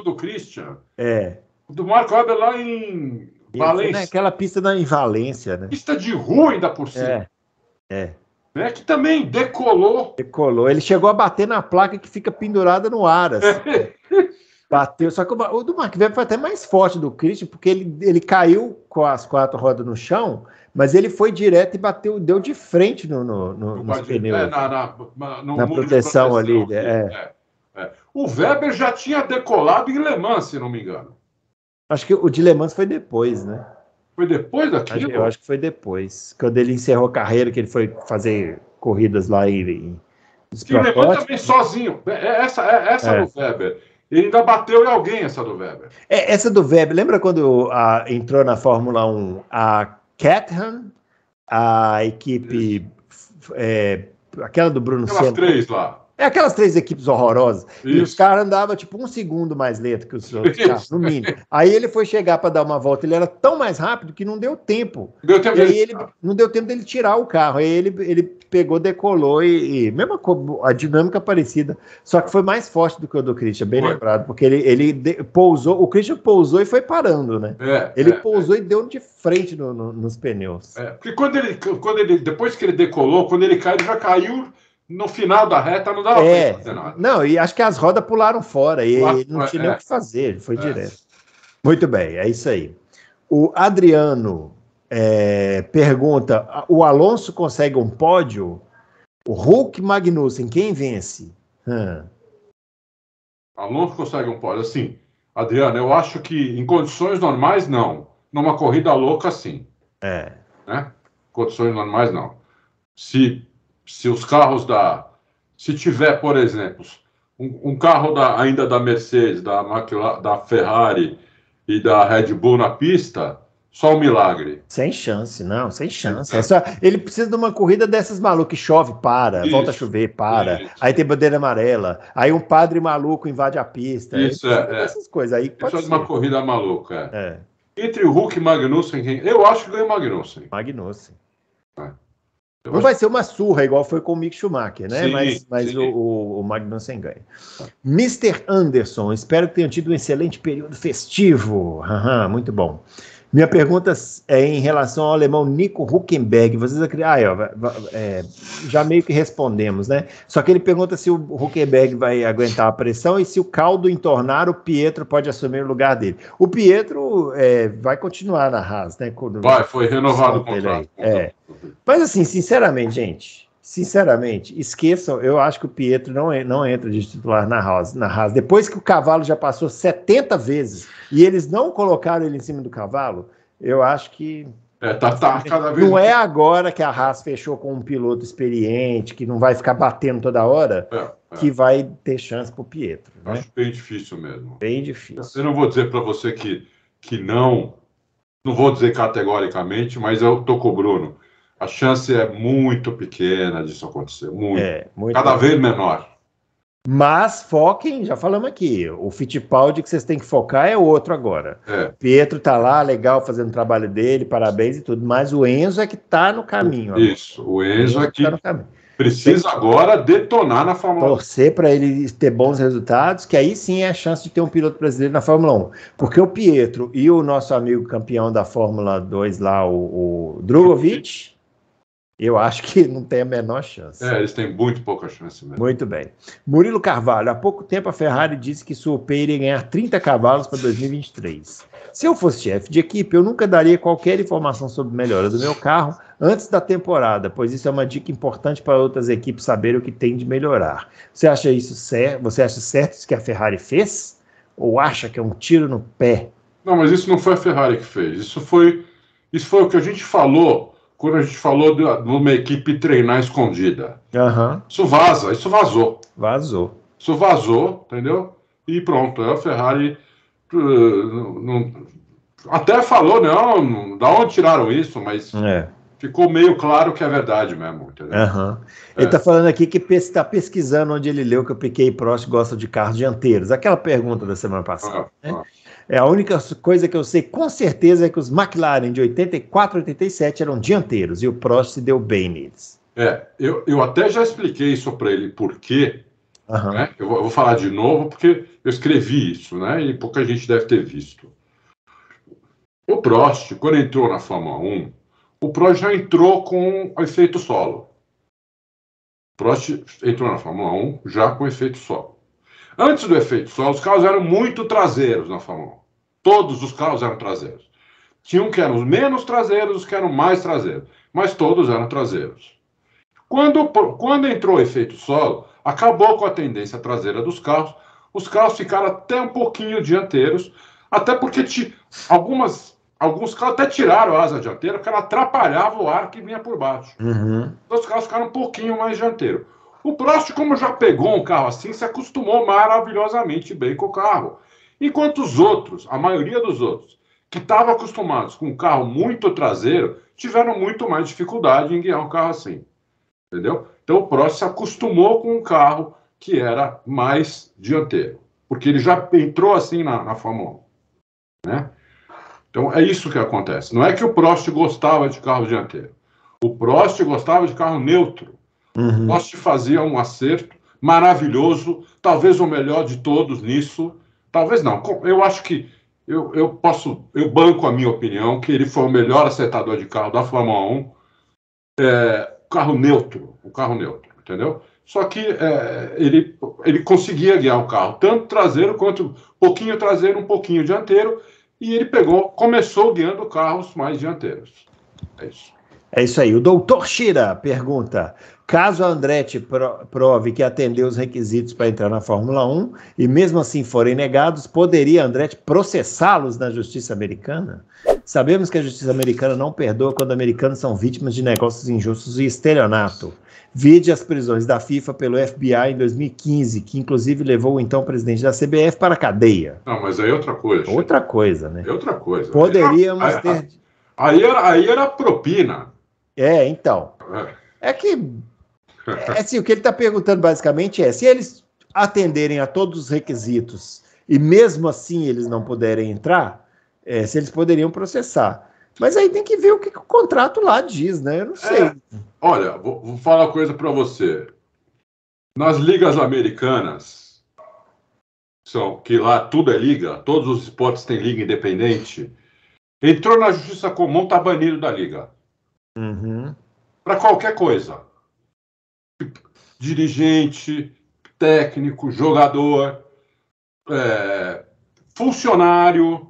Do Christian. Do Mark Webber lá em Valência. Aquela pista em Valência, né? Pista de rua ainda por cima. Né, que também decolou. Ele chegou a bater na placa que fica pendurada no ar. Assim. Bateu. Só que o do Mark Webber foi até mais forte do Christian, porque ele caiu com as 4 rodas no chão, mas ele foi direto e bateu, deu de frente nos pneus. Na proteção ali. O Webber já tinha decolado em Le Mans, se não me engano. Acho que o de Le Mans foi depois, né? Foi depois daquilo? Eu acho que foi depois. Quando ele encerrou a carreira, que ele foi fazer corridas lá em Le Mans também sozinho. Essa do Webber. Ele ainda bateu em alguém, essa do Webber. Essa do Webber. Lembra quando entrou na Fórmula 1 a Caterham, a equipe... aquela do Bruno Senna. Aquelas 3 lá. Aquelas 3 equipes horrorosas. Isso. E os caras andavam tipo 1 segundo mais lento que os outros carros, no mínimo. Aí ele foi chegar para dar uma volta, ele era tão mais rápido que não deu tempo. Não deu tempo dele tirar o carro. Aí ele pegou, decolou e mesma a dinâmica parecida. Só que foi mais forte do que o do Christian, bem lembrado, porque ele pousou, o Christian pousou e foi parando, né? Ele pousou e deu de frente nos pneus. Porque depois que ele decolou, quando ele caiu, ele já caiu no final da reta não dava para fazer nada. Não, e acho que as rodas pularam fora e ele não tinha nem o que fazer, ele foi direto. Muito bem, é isso aí. O Adriano pergunta, o Alonso consegue um pódio? O Hulk Magnussen, quem vence? Alonso consegue um pódio. Assim, Adriano, eu acho que em condições normais, não. Numa corrida louca, sim. Né? Condições normais, não. Se os carros Se tiver, por exemplo, um carro ainda da Mercedes, da Ferrari e da Red Bull na pista, só um milagre. Sem chance, não, sem chance. Ele precisa de uma corrida dessas malucas que chove, para, volta a chover, para. Aí tem bandeira amarela, aí um padre maluco invade a pista. Isso, essas coisas aí pode ser. Uma corrida maluca, Entre o Hulk e Magnussen, eu acho que ganha o Magnussen. Não vai ser uma surra, igual foi com o Mick Schumacher, né? Sim, mas sim. O Magnussen ganha. Mr. Anderson, espero que tenham tido um excelente período festivo. Muito bom. Minha pergunta é em relação ao alemão Nico Hülkenberg. Vocês já meio que respondemos, né? Só que ele pergunta se o Hülkenberg vai aguentar a pressão e se o caldo entornar, o Pietro pode assumir o lugar dele. O Pietro vai continuar na Haas, né? Foi renovado o contrato. Mas assim, sinceramente, esqueçam, eu acho que o Pietro não entra de titular na Haas. Depois que o cavalo já passou 70 vezes e eles não colocaram ele em cima do cavalo, eu acho que cada vez não é agora que a Haas fechou com um piloto experiente, que não vai ficar batendo toda hora, que vai ter chance para o Pietro. Né? Acho bem difícil mesmo. Bem difícil. Eu não vou dizer para você que não vou dizer categoricamente, mas eu tô com o Bruno. A chance é muito pequena disso acontecer, muito cada vez menor. Mas foquem, já falamos aqui, o Fittipaldi que vocês têm que focar é outro agora. Pietro tá lá, legal, fazendo o trabalho dele, parabéns e tudo, mas o Enzo é que tá no caminho. Isso, o Enzo é que precisa agora detonar na Fórmula 1. Torcer para ele ter bons resultados, que aí sim é a chance de ter um piloto brasileiro na Fórmula 1. Porque o Pietro e o nosso amigo campeão da Fórmula 2 lá, o Drugovich, eu acho que não tem a menor chance. Eles têm muito pouca chance mesmo. Muito bem. Murilo Carvalho, há pouco tempo a Ferrari disse que sua UP iria ganhar 30 cavalos para 2023. Se eu fosse chefe de equipe, eu nunca daria qualquer informação sobre melhora do meu carro antes da temporada, pois isso é uma dica importante para outras equipes saberem o que tem de melhorar. Você acha isso certo? Você acha certo isso que a Ferrari fez? Ou acha que é um tiro no pé? Não, mas isso não foi a Ferrari que fez. Isso foi o que a gente falou quando a gente falou de uma equipe treinar escondida. Isso vazou. Isso vazou, entendeu? E pronto, a Ferrari até falou, não, da onde tiraram isso, mas ficou meio claro que é verdade mesmo, entendeu? Ele está falando aqui que está pesquisando onde ele leu que o Piquet e Prost gostam de carros dianteiros. Aquela pergunta da semana passada, né? A única coisa que eu sei com certeza é que os McLaren de 84 e 87 eram dianteiros e o Prost se deu bem neles. Eu até já expliquei isso para ele, por quê. Né? Eu vou falar de novo, porque eu escrevi isso, né? E pouca gente deve ter visto. O Prost, quando entrou na Fórmula 1, o Prost já entrou com o efeito solo. O Prost entrou na Fórmula 1 já com efeito solo. Antes do efeito solo, os carros eram muito traseiros na Fórmula 1. Todos os carros eram traseiros. Tinham que eram os menos traseiros, os que eram mais traseiros. Mas todos eram traseiros. Quando entrou o efeito solo, acabou com a tendência traseira dos carros. Os carros ficaram até um pouquinho dianteiros, até porque alguns carros até tiraram a asa dianteira, porque ela atrapalhava o ar que vinha por baixo. Então os carros ficaram um pouquinho mais dianteiros. O Prost, como já pegou um carro assim, se acostumou maravilhosamente bem com o carro. Enquanto os outros, a maioria dos outros, que estavam acostumados com um carro muito traseiro, tiveram muito mais dificuldade em guiar um carro assim. Entendeu? Então o Prost se acostumou com um carro que era mais dianteiro. Porque ele já entrou assim na Fórmula 1. Né? Então é isso que acontece. Não é que o Prost gostava de carro dianteiro. O Prost gostava de carro neutro. O Prost fazia um acerto maravilhoso, talvez o melhor de todos nisso. Talvez não. Eu acho que eu banco a minha opinião que ele foi o melhor acertador de carro da Fórmula 1. O carro neutro, entendeu? só que ele conseguia guiar o carro, tanto traseiro quanto um pouquinho traseiro, um pouquinho dianteiro, e ele começou guiando carros mais dianteiros. É isso. É isso aí. O doutor Shira pergunta: caso a Andretti prove que atendeu os requisitos para entrar na Fórmula 1 e mesmo assim forem negados, poderia a Andretti processá-los na justiça americana? Sabemos que a justiça americana não perdoa quando americanos são vítimas de negócios injustos e estelionato. Vide as prisões da FIFA pelo FBI em 2015, que inclusive levou o então presidente da CBF para a cadeia. Não, mas aí é outra coisa. Outra coisa, né? É outra coisa. Poderíamos ter... Aí era propina. Então. É que... assim, o que ele está perguntando basicamente é, se eles atenderem a todos os requisitos e mesmo assim eles não puderem entrar, se eles poderiam processar. Mas aí tem que ver o que o contrato lá diz, né? Eu não sei. Olha, vou falar uma coisa para você. Nas ligas americanas, que lá tudo é liga, todos os esportes têm liga independente, entrou na justiça comum, está banido da liga. Uhum. Para qualquer coisa. Dirigente, técnico, jogador, funcionário,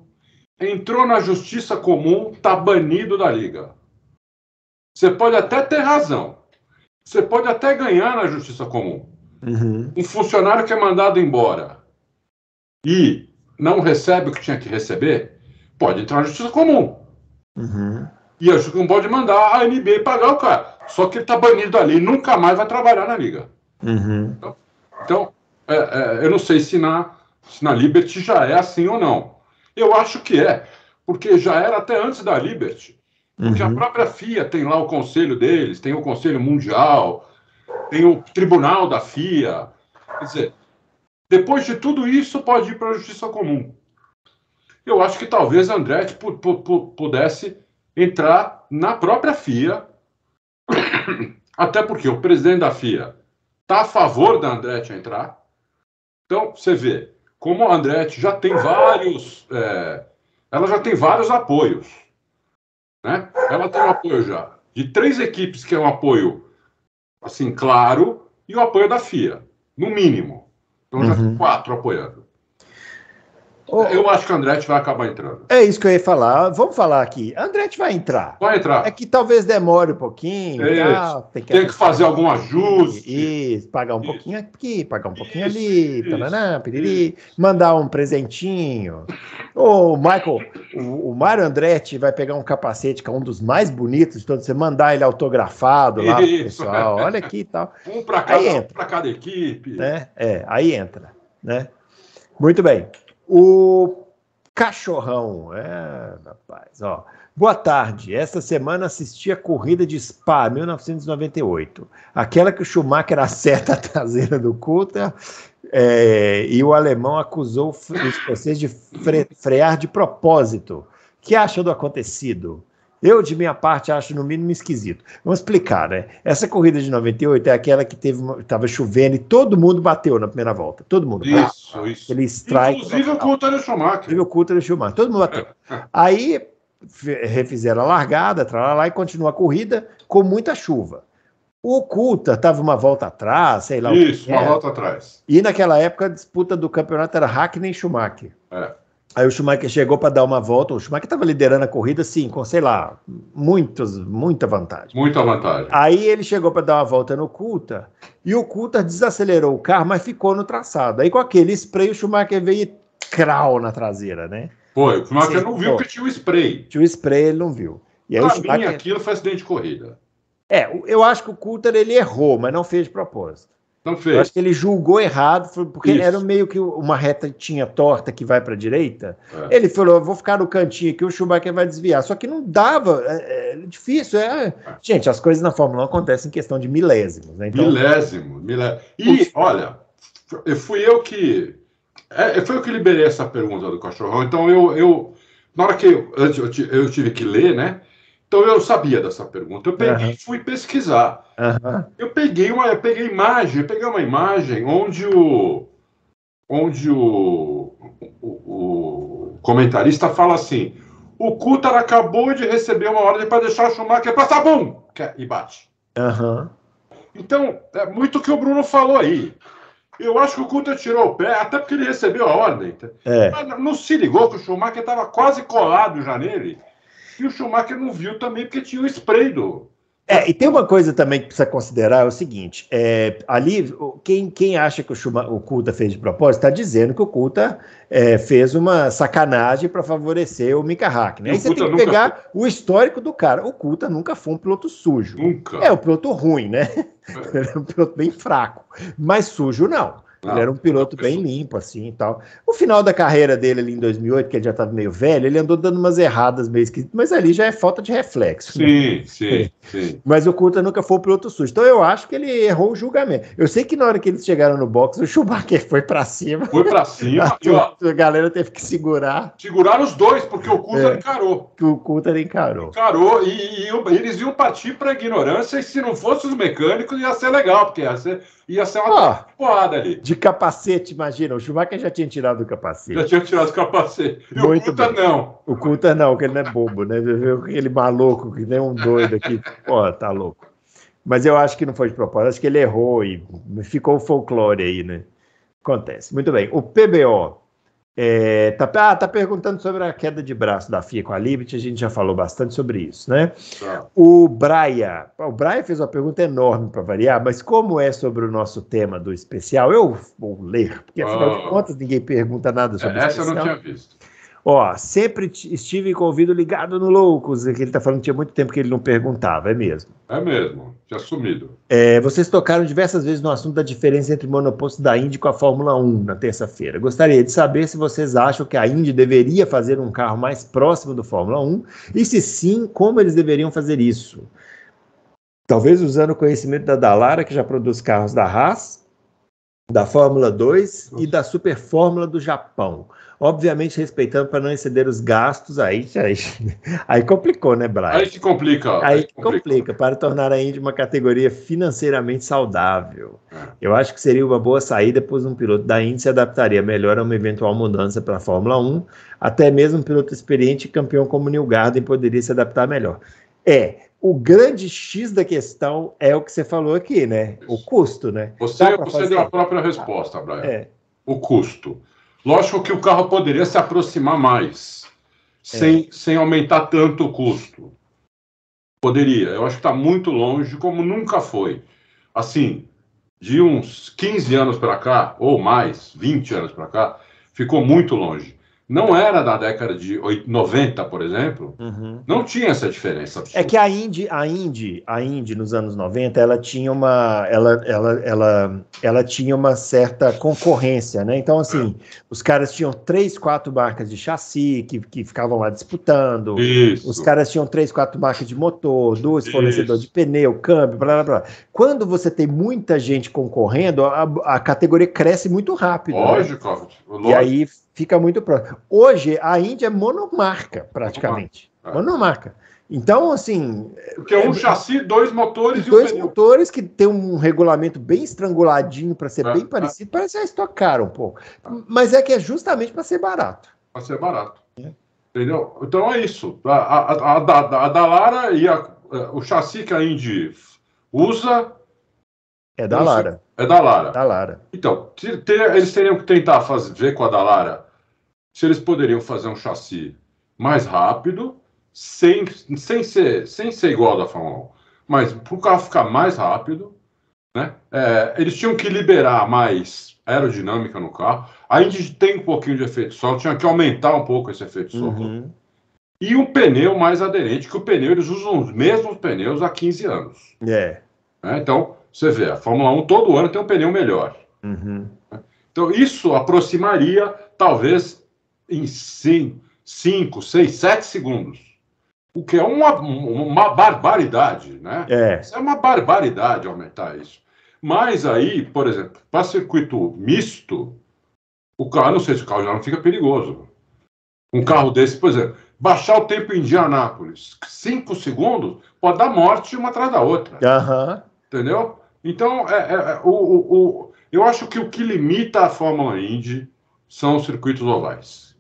entrou na justiça comum, está banido da liga. Você pode até ter razão. Você pode até ganhar na justiça comum. Uhum. Um funcionário que é mandado embora e não recebe o que tinha que receber, pode entrar na justiça comum. Uhum. E a justiça comum pode mandar a NBA pagar o cara. Só que ele está banido da liga e nunca mais vai trabalhar na liga. Uhum. Então, eu não sei se na Liberty já é assim ou não. Eu acho que porque já era até antes da Liberty. Porque a própria FIA tem lá o conselho deles, tem o Conselho Mundial, tem o Tribunal da FIA. Quer dizer, depois de tudo isso, pode ir para a Justiça Comum. Eu acho que talvez a Andretti pudesse entrar na própria FIA, até porque o presidente da FIA está a favor da Andretti entrar. Então, você vê, como a Andretti já tem ela já tem vários apoios. Né? Ela tem um apoio já de 3 equipes, que é um apoio assim, claro, e o apoio da FIA, no mínimo. Então já tem 4 apoiando. Eu acho que a Andretti vai acabar entrando. É isso que eu ia falar. Vamos falar aqui. A Andretti vai entrar. Vai entrar. É que talvez demore um pouquinho. Tá? Tem que fazer algum ajuste. Isso, pagar um pouquinho aqui, pagar um pouquinho ali, taranã, piriri, mandar um presentinho. O Mário Andretti vai pegar um capacete que é um dos mais bonitos de todos, você mandar ele autografado lá pro pessoal. Olha aqui e tal. Um para cada equipe. Né? Aí entra. Né? Muito bem. O Cachorrão, rapaz, ó. Boa tarde. Esta semana assisti a corrida de Spa 1998, aquela que o Schumacher acerta a traseira do Coulthard e o alemão acusou o escocês de frear de propósito. O que acha do acontecido? Eu, de minha parte, acho no mínimo esquisito. Vamos explicar, né? Essa corrida de 98 é aquela que estava chovendo e todo mundo bateu na primeira volta. Todo mundo. Isso. Aquele strike. Inclusive o Coulthard e o Schumacher. Inclusive o Coulthard e o Schumacher. Todo mundo bateu. Aí refizeram a largada, e continua a corrida com muita chuva. O Coulthard estava uma volta atrás, sei lá. Isso, uma volta atrás. E naquela época a disputa do campeonato era Hakkinen e Schumacher. Aí o Schumacher chegou para dar uma volta. O Schumacher estava liderando a corrida, sim, com, sei lá, muita vantagem. Muita vantagem. Aí ele chegou para dar uma volta no Coulthard e o Coulthard desacelerou o carro, mas ficou no traçado. Aí com aquele spray o Schumacher veio e crau na traseira, né? Foi, o Schumacher não viu que tinha o spray. Tinha o spray, ele não viu. E aí o Schumacher... aquilo foi acidente de corrida. Eu acho que o Coulthard ele errou, mas não fez de propósito. Não fez. Eu acho que ele julgou errado, porque era meio que uma reta tinha torta que vai para a direita. Ele falou, vou ficar no cantinho aqui, o Schumacher vai desviar. Só que não dava, é difícil. Gente, as coisas na Fórmula 1 acontecem em questão de milésimos. Né? Então... Milésimo. E, olha, foi eu que liberei essa pergunta do Cachorrão. Então, na hora que eu tive que ler, né? Então eu sabia dessa pergunta. Eu peguei e fui pesquisar. Eu peguei uma imagem onde o comentarista fala assim: o Coulthard acabou de receber uma ordem para deixar o Schumacher passar, bum! E bate. Então, é muito o que o Bruno falou aí. Eu acho que o Coulter tirou o pé, até porque ele recebeu a ordem. Mas não se ligou que o Schumacher estava quase colado já nele. E o Schumacher não viu também porque tinha o spray do... E tem uma coisa também que precisa considerar, é o seguinte, ali, quem acha que o Coulter fez de propósito, está dizendo que o Coulter fez uma sacanagem para favorecer o Mika Hakkinen. Aí você tem que pegar o histórico do cara. O Coulter nunca foi um piloto sujo. Nunca. É um piloto ruim, né? Ele é um piloto bem fraco, mas sujo não. Ele era um piloto bem limpo, assim, e tal. O final da carreira dele ali em 2008, que ele já estava meio velho, ele andou dando umas erradas meio esquisitas, mas ali já é falta de reflexo. Sim, né? sim. Mas o Coulter nunca foi um piloto sujo. Então eu acho que ele errou o julgamento. Eu sei que na hora que eles chegaram no box, o Schumacher foi para cima. Foi para cima. A galera teve que segurar. Seguraram os dois, porque o Coulter encarou. O Coulter encarou. Encarou e eles iam partir para a ignorância, e se não fossem os mecânicos, ia ser legal, porque ia ser uma porrada ali. De capacete, imagina. O Schumacher já tinha tirado o capacete. Já tinha tirado o capacete. E muito o Coulter não. O Coulter não, porque ele não é bobo, né? Aquele maluco que nem um doido aqui. Pô, tá louco. Mas eu acho que não foi de propósito. Acho que ele errou e ficou o folclore aí, né? Acontece. Muito bem. O PBO tá perguntando sobre a queda de braço da FIA com a Liberty. A gente já falou bastante sobre isso, né? O Braia fez uma pergunta enorme para variar, mas como é sobre o nosso tema do especial, eu vou ler, porque afinal de contas ninguém pergunta nada sobre isso. Essa eu não tinha visto. Sempre estive com o ouvido ligado no Loucos, que ele tá falando que tinha muito tempo que ele não perguntava, é mesmo. É mesmo, tinha sumido. Vocês tocaram diversas vezes no assunto da diferença entre o monoposto da Indy com a Fórmula 1 na terça-feira. Gostaria de saber se vocês acham que a Indy deveria fazer um carro mais próximo do Fórmula 1 e se sim, como eles deveriam fazer isso. Talvez usando o conhecimento da Dallara, que já produz carros da Haas, da Fórmula 2 e da Super Fórmula do Japão. Obviamente respeitando para não exceder os gastos, aí complicou, né, Brian? Aí que complica. Aí complica, para tornar a Indy uma categoria financeiramente saudável. Eu acho que seria uma boa saída, pois um piloto da Indy se adaptaria melhor a uma eventual mudança para a Fórmula 1, até mesmo um piloto experiente e campeão como Newgarden Garden poderia se adaptar melhor. O grande X da questão é o que você falou aqui, né? O custo, né? Você deu a própria resposta, Brian. O custo. Lógico que o carro poderia se aproximar mais, sem aumentar tanto o custo. Poderia. Eu acho que está muito longe, como nunca foi. Assim, de uns 15 anos para cá, ou mais, 20 anos para cá, ficou muito longe. Não era da década de 90, por exemplo, não tinha essa diferença absurda. É que a Indy nos anos 90, ela tinha uma certa concorrência, né? Então, assim, os caras tinham 3, 4 marcas de chassi que ficavam lá disputando. Isso. Os caras tinham 3, 4 marcas de motor, 2 fornecedores de pneu, câmbio, blá, blá, blá. Quando você tem muita gente concorrendo, a categoria cresce muito rápido. Lógico. E aí fica muito próximo. Hoje, a Indy é monomarca, praticamente. Monomarca. Então, assim... Porque é um chassi, 2 motores e dois motores que tem um regulamento bem estranguladinho para ser bem parecido. Parece a Stock Car um pouco. Mas que é justamente para ser barato. Para ser barato. Entendeu? Então é isso. A Dallara e o chassi que a Indy usa... É da Lara. É da Lara. Da Lara. Então, eles teriam que tentar ver com a Dallara se eles poderiam fazer um chassi mais rápido, sem ser igual ao da Fórmula 1. Mas para o carro ficar mais rápido, né? Eles tinham que liberar mais aerodinâmica no carro. A Indy tem um pouquinho de efeito solo, tinha que aumentar um pouco esse efeito solo. E um pneu mais aderente, que o pneu, eles usam os mesmos pneus há 15 anos. Então, você vê, a Fórmula 1 todo ano tem um pneu melhor. Então, isso aproximaria, talvez, em 5, 6, 7 segundos. O que é uma barbaridade, né? Isso é uma barbaridade aumentar isso. Mas aí, por exemplo, para circuito misto, o carro, não sei se o carro já não fica perigoso. Um carro desse, por exemplo, baixar o tempo em Indianápolis, 5 segundos, pode dar morte uma atrás da outra. Entendeu? Então, eu acho que o que limita a Fórmula Indy são os circuitos ovais.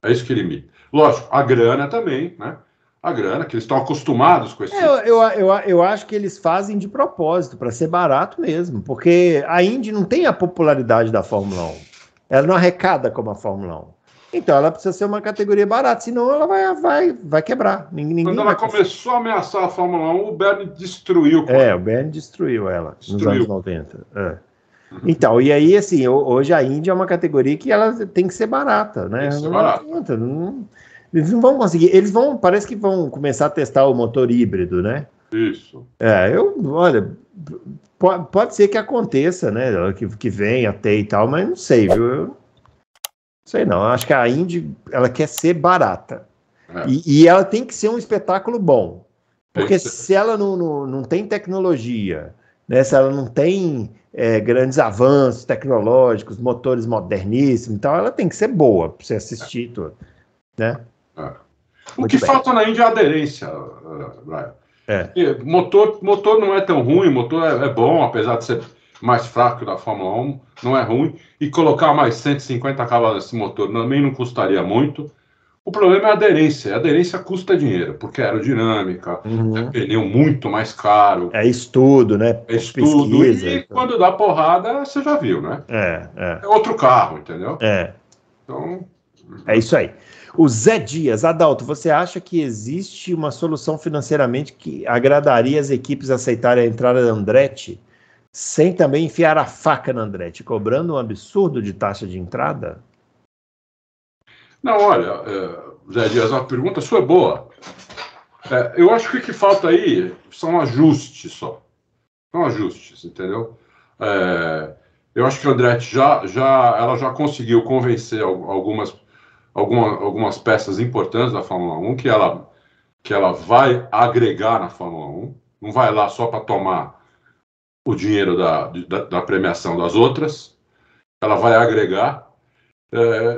É isso que limita. Lógico, a grana também, né? a grana, que eles estão acostumados com esse... Eu acho que eles fazem de propósito, para ser barato mesmo, porque a Indy não tem a popularidade da Fórmula 1. Ela não arrecada como a Fórmula 1. Então ela precisa ser uma categoria barata, senão ela vai quebrar. Quando ela começou a ameaçar a Fórmula 1, o Bernie destruiu. O Bernie destruiu ela nos anos 90. Então, e aí, assim, hoje a Indy é uma categoria que ela tem que ser barata, né? Tem que ser barata. Eles não vão conseguir, parece que vão começar a testar o motor híbrido, né? Isso. Olha, pode ser que aconteça, né? Que venha até e tal, mas não sei, viu? Eu não sei não, acho que a Indy, ela quer ser barata. E ela tem que ser um espetáculo bom. Porque se ela não tem tecnologia, né? Se ela não tem grandes avanços tecnológicos, motores moderníssimos e tal, ela tem que ser boa para você assistir tudo, né? O que falta na Indy é aderência, Brian. Motor não é tão ruim, motor é bom, apesar de ser mais fraco da Fórmula 1, não é ruim. E colocar mais 150 cavalos nesse motor também não custaria muito. O problema é a aderência. A aderência custa dinheiro, porque é aerodinâmica, é pneu muito mais caro. É estudo, né? É estudo. E quando dá porrada, você já viu, né? É outro carro, entendeu? Então... É isso aí. O Zé Dias, Adalto, você acha que existe uma solução financeiramente que agradaria as equipes aceitarem a entrada da Andretti, sem também enfiar a faca na Andretti, cobrando um absurdo de taxa de entrada? Não, olha, Zé Dias, a pergunta sua é boa. Eu acho que o que falta aí são ajustes só. São ajustes, entendeu? Eu acho que a Andretti ela já conseguiu convencer algumas peças importantes da Fórmula 1 que ela vai agregar na Fórmula 1, não vai lá só para tomar o dinheiro da premiação das outras, ela vai agregar,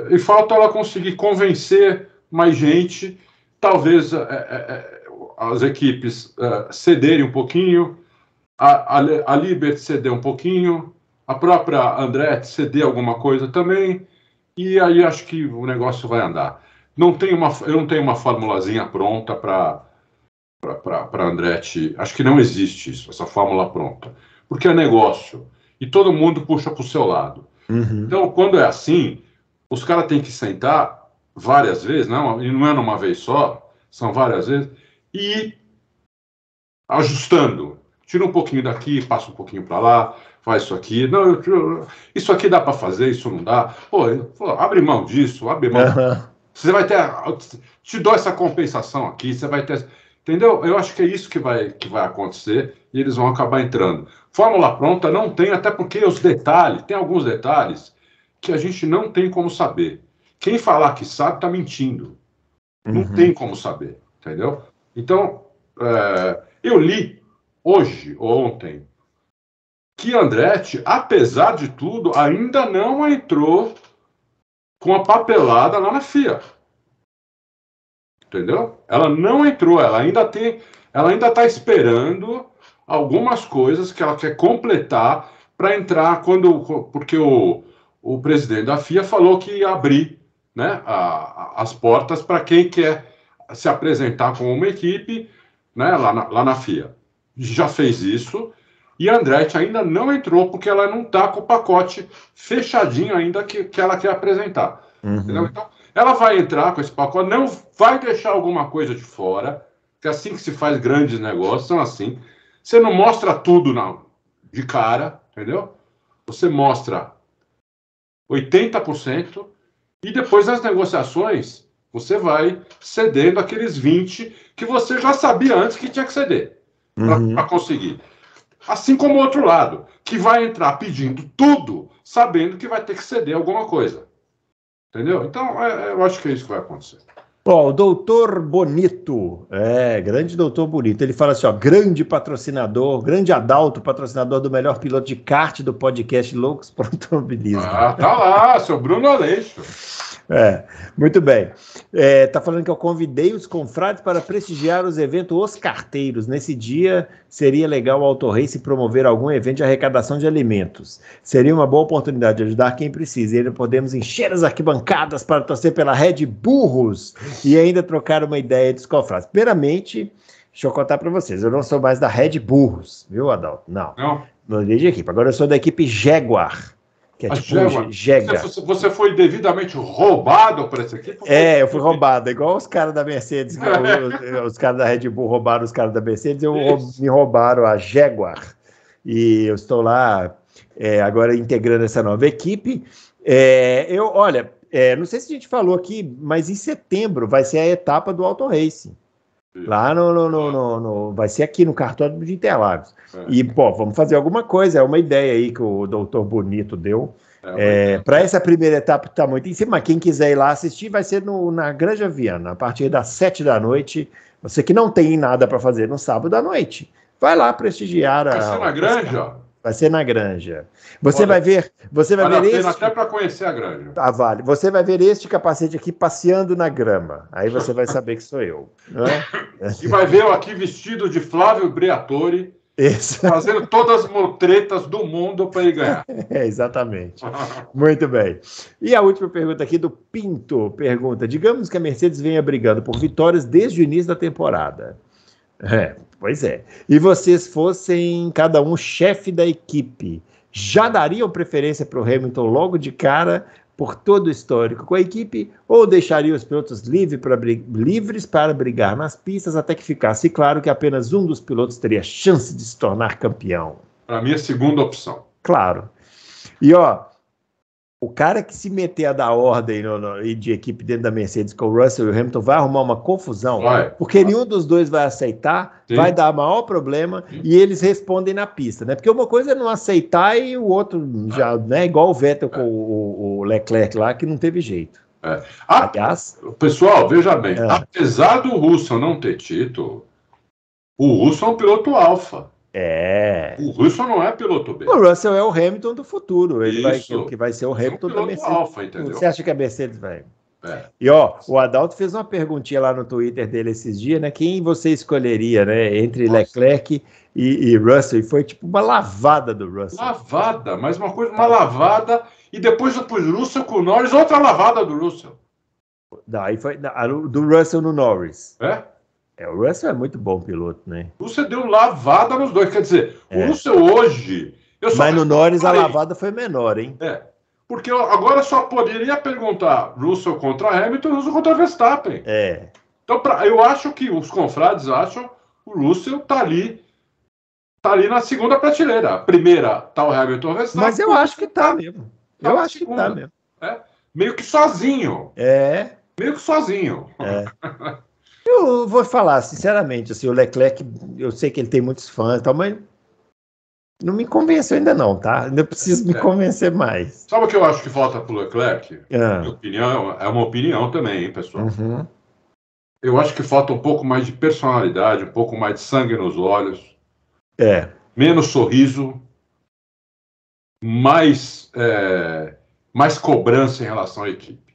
e falta ela conseguir convencer mais gente, talvez as equipes cederem um pouquinho, a Liberty ceder um pouquinho, a própria Andretti ceder alguma coisa também, e aí acho que o negócio vai andar. Eu não tenho uma formulazinha pronta para Andretti. Acho que não existe isso, essa fórmula pronta. Porque é negócio. E todo mundo puxa para o seu lado. Então, quando é assim, os caras têm que sentar várias vezes, e não é numa vez só, são várias vezes, e ir ajustando. Tira um pouquinho daqui, passa um pouquinho para lá, faz isso aqui. Não, isso aqui dá para fazer, isso não dá. Pô, abre mão disso, abre mão. Você vai ter... Te dou essa compensação aqui, você vai ter... Entendeu? Eu acho que é isso que vai acontecer e eles vão acabar entrando. Fórmula pronta não tem, até porque tem alguns detalhes que a gente não tem como saber. Quem falar que sabe está mentindo. Não tem como saber, entendeu? Então, eu li hoje ou ontem que Andretti, apesar de tudo, ainda não entrou com a papelada lá na FIA. Entendeu? Ela não entrou, ela ainda está esperando algumas coisas que ela quer completar para entrar porque o presidente da FIA falou que ia abrir, né, as portas para quem quer se apresentar como uma equipe, né, lá na FIA. Já fez isso. E a Andretti ainda não entrou porque ela não está com o pacote fechadinho ainda que ela quer apresentar. Entendeu? Então, ela vai entrar com esse pacote, não vai deixar alguma coisa de fora, que é assim que se faz grandes negócios, são assim. Você não mostra tudo de cara, entendeu? Você mostra 80% e depois das negociações você vai cedendo aqueles 20% que você já sabia antes que tinha que ceder para conseguir. Assim como o outro lado, que vai entrar pedindo tudo, sabendo que vai ter que ceder alguma coisa. Entendeu? Então, eu acho que é isso que vai acontecer. O doutor Bonito, grande doutor Bonito, ele fala assim, grande patrocinador, grande Adalto, patrocinador do melhor piloto de kart do podcast Loucos por Automobilismo. Tá lá, seu Bruno Aleixo. Muito bem. Tá falando que eu convidei os confrades para prestigiar os eventos Os Carteiros. Nesse dia, seria legal o Auto Race promover algum evento de arrecadação de alimentos. Seria uma boa oportunidade de ajudar quem precisa. E ainda podemos encher as arquibancadas para torcer pela Red Burros e ainda trocar uma ideia dos confrades. Primeiramente, deixa eu contar para vocês, eu não sou mais da Red Burros, viu, Adalto? Não de equipe. Agora eu sou da equipe Jaguar. Que é tipo Jaguar. Você foi devidamente roubado para essa equipe? Eu fui roubado, igual os caras da Mercedes, os caras da Red Bull roubaram os caras da Mercedes, me roubaram a Jaguar. E eu estou lá agora integrando essa nova equipe. Olha, não sei se a gente falou aqui, mas em setembro vai ser a etapa do Auto Racing. Lá vai ser aqui no cartório de Interlagos. E, vamos fazer alguma coisa, é uma ideia aí que o doutor Bonito deu. Para essa primeira etapa que está muito em cima, mas quem quiser ir lá assistir vai ser na Granja Viana, a partir das 7 da noite. Você que não tem nada para fazer no sábado à noite, vai lá prestigiar. Vai ser na Granja? Vai ser na Granja. Você vai ver este... até para conhecer a Granja. Vale. Você vai ver este capacete aqui passeando na grama. Aí você vai saber que sou eu. Não é? E vai ver eu aqui vestido de Flávio Briatore, fazendo todas as motretas do mundo para ele ganhar. Exatamente. Muito bem. E a última pergunta aqui do Pinto. Pergunta, digamos que a Mercedes venha brigando por vitórias desde o início da temporada. Pois é. E vocês fossem cada um chefe da equipe, já dariam preferência para o Hamilton logo de cara por todo o histórico com a equipe ou deixariam os pilotos livres para brigar nas pistas até que ficasse claro que apenas um dos pilotos teria chance de se tornar campeão? Para mim, a segunda opção. Claro. E o cara que se meter a dar ordem de equipe dentro da Mercedes com o Russell e o Hamilton vai arrumar uma confusão, porque nenhum dos dois vai aceitar, vai dar maior problema e eles respondem na pista, né? Porque uma coisa é não aceitar e o outro já, né? Igual o Vettel com o Leclerc lá, que não teve jeito. Aliás, pessoal, veja bem, apesar do Russell não ter título, o Russell é um piloto alfa. O Russell não é piloto B. O Russell é o Hamilton do futuro. Ele vai ser o Hamilton da Mercedes. Alfa, entendeu? Você acha que a Mercedes vai? E o Adalto fez uma perguntinha lá no Twitter dele esses dias, né? Quem você escolheria, né? Entre Leclerc e Russell? E foi tipo uma lavada do Russell. Lavada, mas uma lavada. E depois pro Russell com o Norris, outra lavada do Russell. Daí foi do Russell no Norris. O Russell é muito bom piloto, né? O Russell deu lavada nos dois. Quer dizer, o Russell hoje... Mas no Norris a lavada foi menor, hein? Porque agora só poderia perguntar Russell contra Hamilton, Russell contra Verstappen. Então, eu acho que os confrades acham o Russell tá ali na segunda prateleira. A primeira tá o Hamilton Verstappen. Mas eu acho que tá mesmo. Eu acho que tá mesmo. Meio que sozinho. Meio que sozinho. Eu vou falar, sinceramente, assim, o Leclerc, eu sei que ele tem muitos fãs e tal, mas não me convenceu ainda não, tá? Ainda preciso me convencer mais. Sabe o que eu acho que falta pro Leclerc? Minha opinião, é uma opinião também, hein, pessoal? Eu acho que falta um pouco mais de personalidade, um pouco mais de sangue nos olhos. Menos sorriso, mais cobrança em relação à equipe.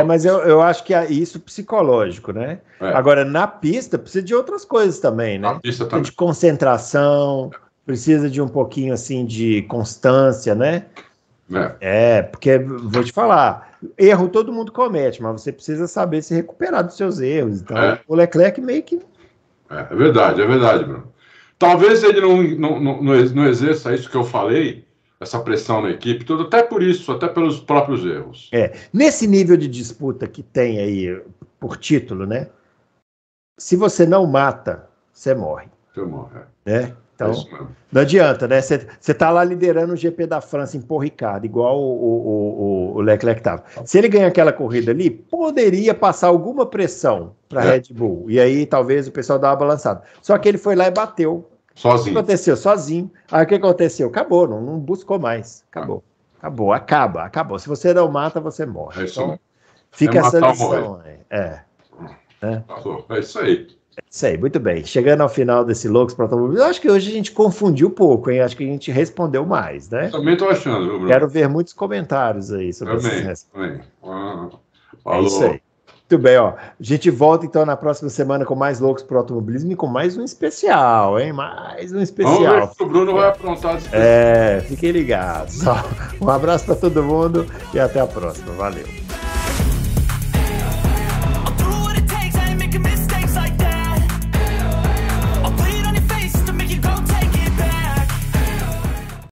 Mas eu acho que é isso psicológico, né? Agora, na pista, precisa de outras coisas também, né? Na pista também. De concentração, precisa de um pouquinho, assim, de constância, né? Porque, vou te falar, erro todo mundo comete, mas você precisa saber se recuperar dos seus erros. Então, o Leclerc meio que... É verdade, Bruno. Talvez ele não exerça isso que eu falei, essa pressão na equipe, tudo, até por isso, até pelos próprios erros. Nesse nível de disputa que tem aí por título, né? Se você não mata, você morre. Você morre. Então, não adianta, né? Você tá lá liderando o GP da França em Paul Ricard, igual o Leclerc estava. Se ele ganhar aquela corrida ali, poderia passar alguma pressão para a Red Bull. E aí talvez o pessoal dá uma balançada. Só que ele foi lá e bateu. Sozinho. O que aconteceu? Sozinho. Aí o que aconteceu? Acabou, não buscou mais. Acabou. Acabou. Se você não mata, você morre. Então, fica essa lição. É isso aí. Isso aí, muito bem. Chegando ao final desse Loucos para Automobilismo, eu acho que hoje a gente confundiu pouco, hein? Acho que a gente respondeu mais, né? Também estou achando, viu, Bruno? Quero ver muitos comentários aí sobre essas respostas. Também. É isso aí. Muito bem, ó. A gente volta então na próxima semana com mais Loucos para o Automobilismo e com mais um especial, hein? Mais um especial. Vamos ver se o Bruno vai aprontar de especial. Fiquem ligados. Um abraço para todo mundo e até a próxima. Valeu.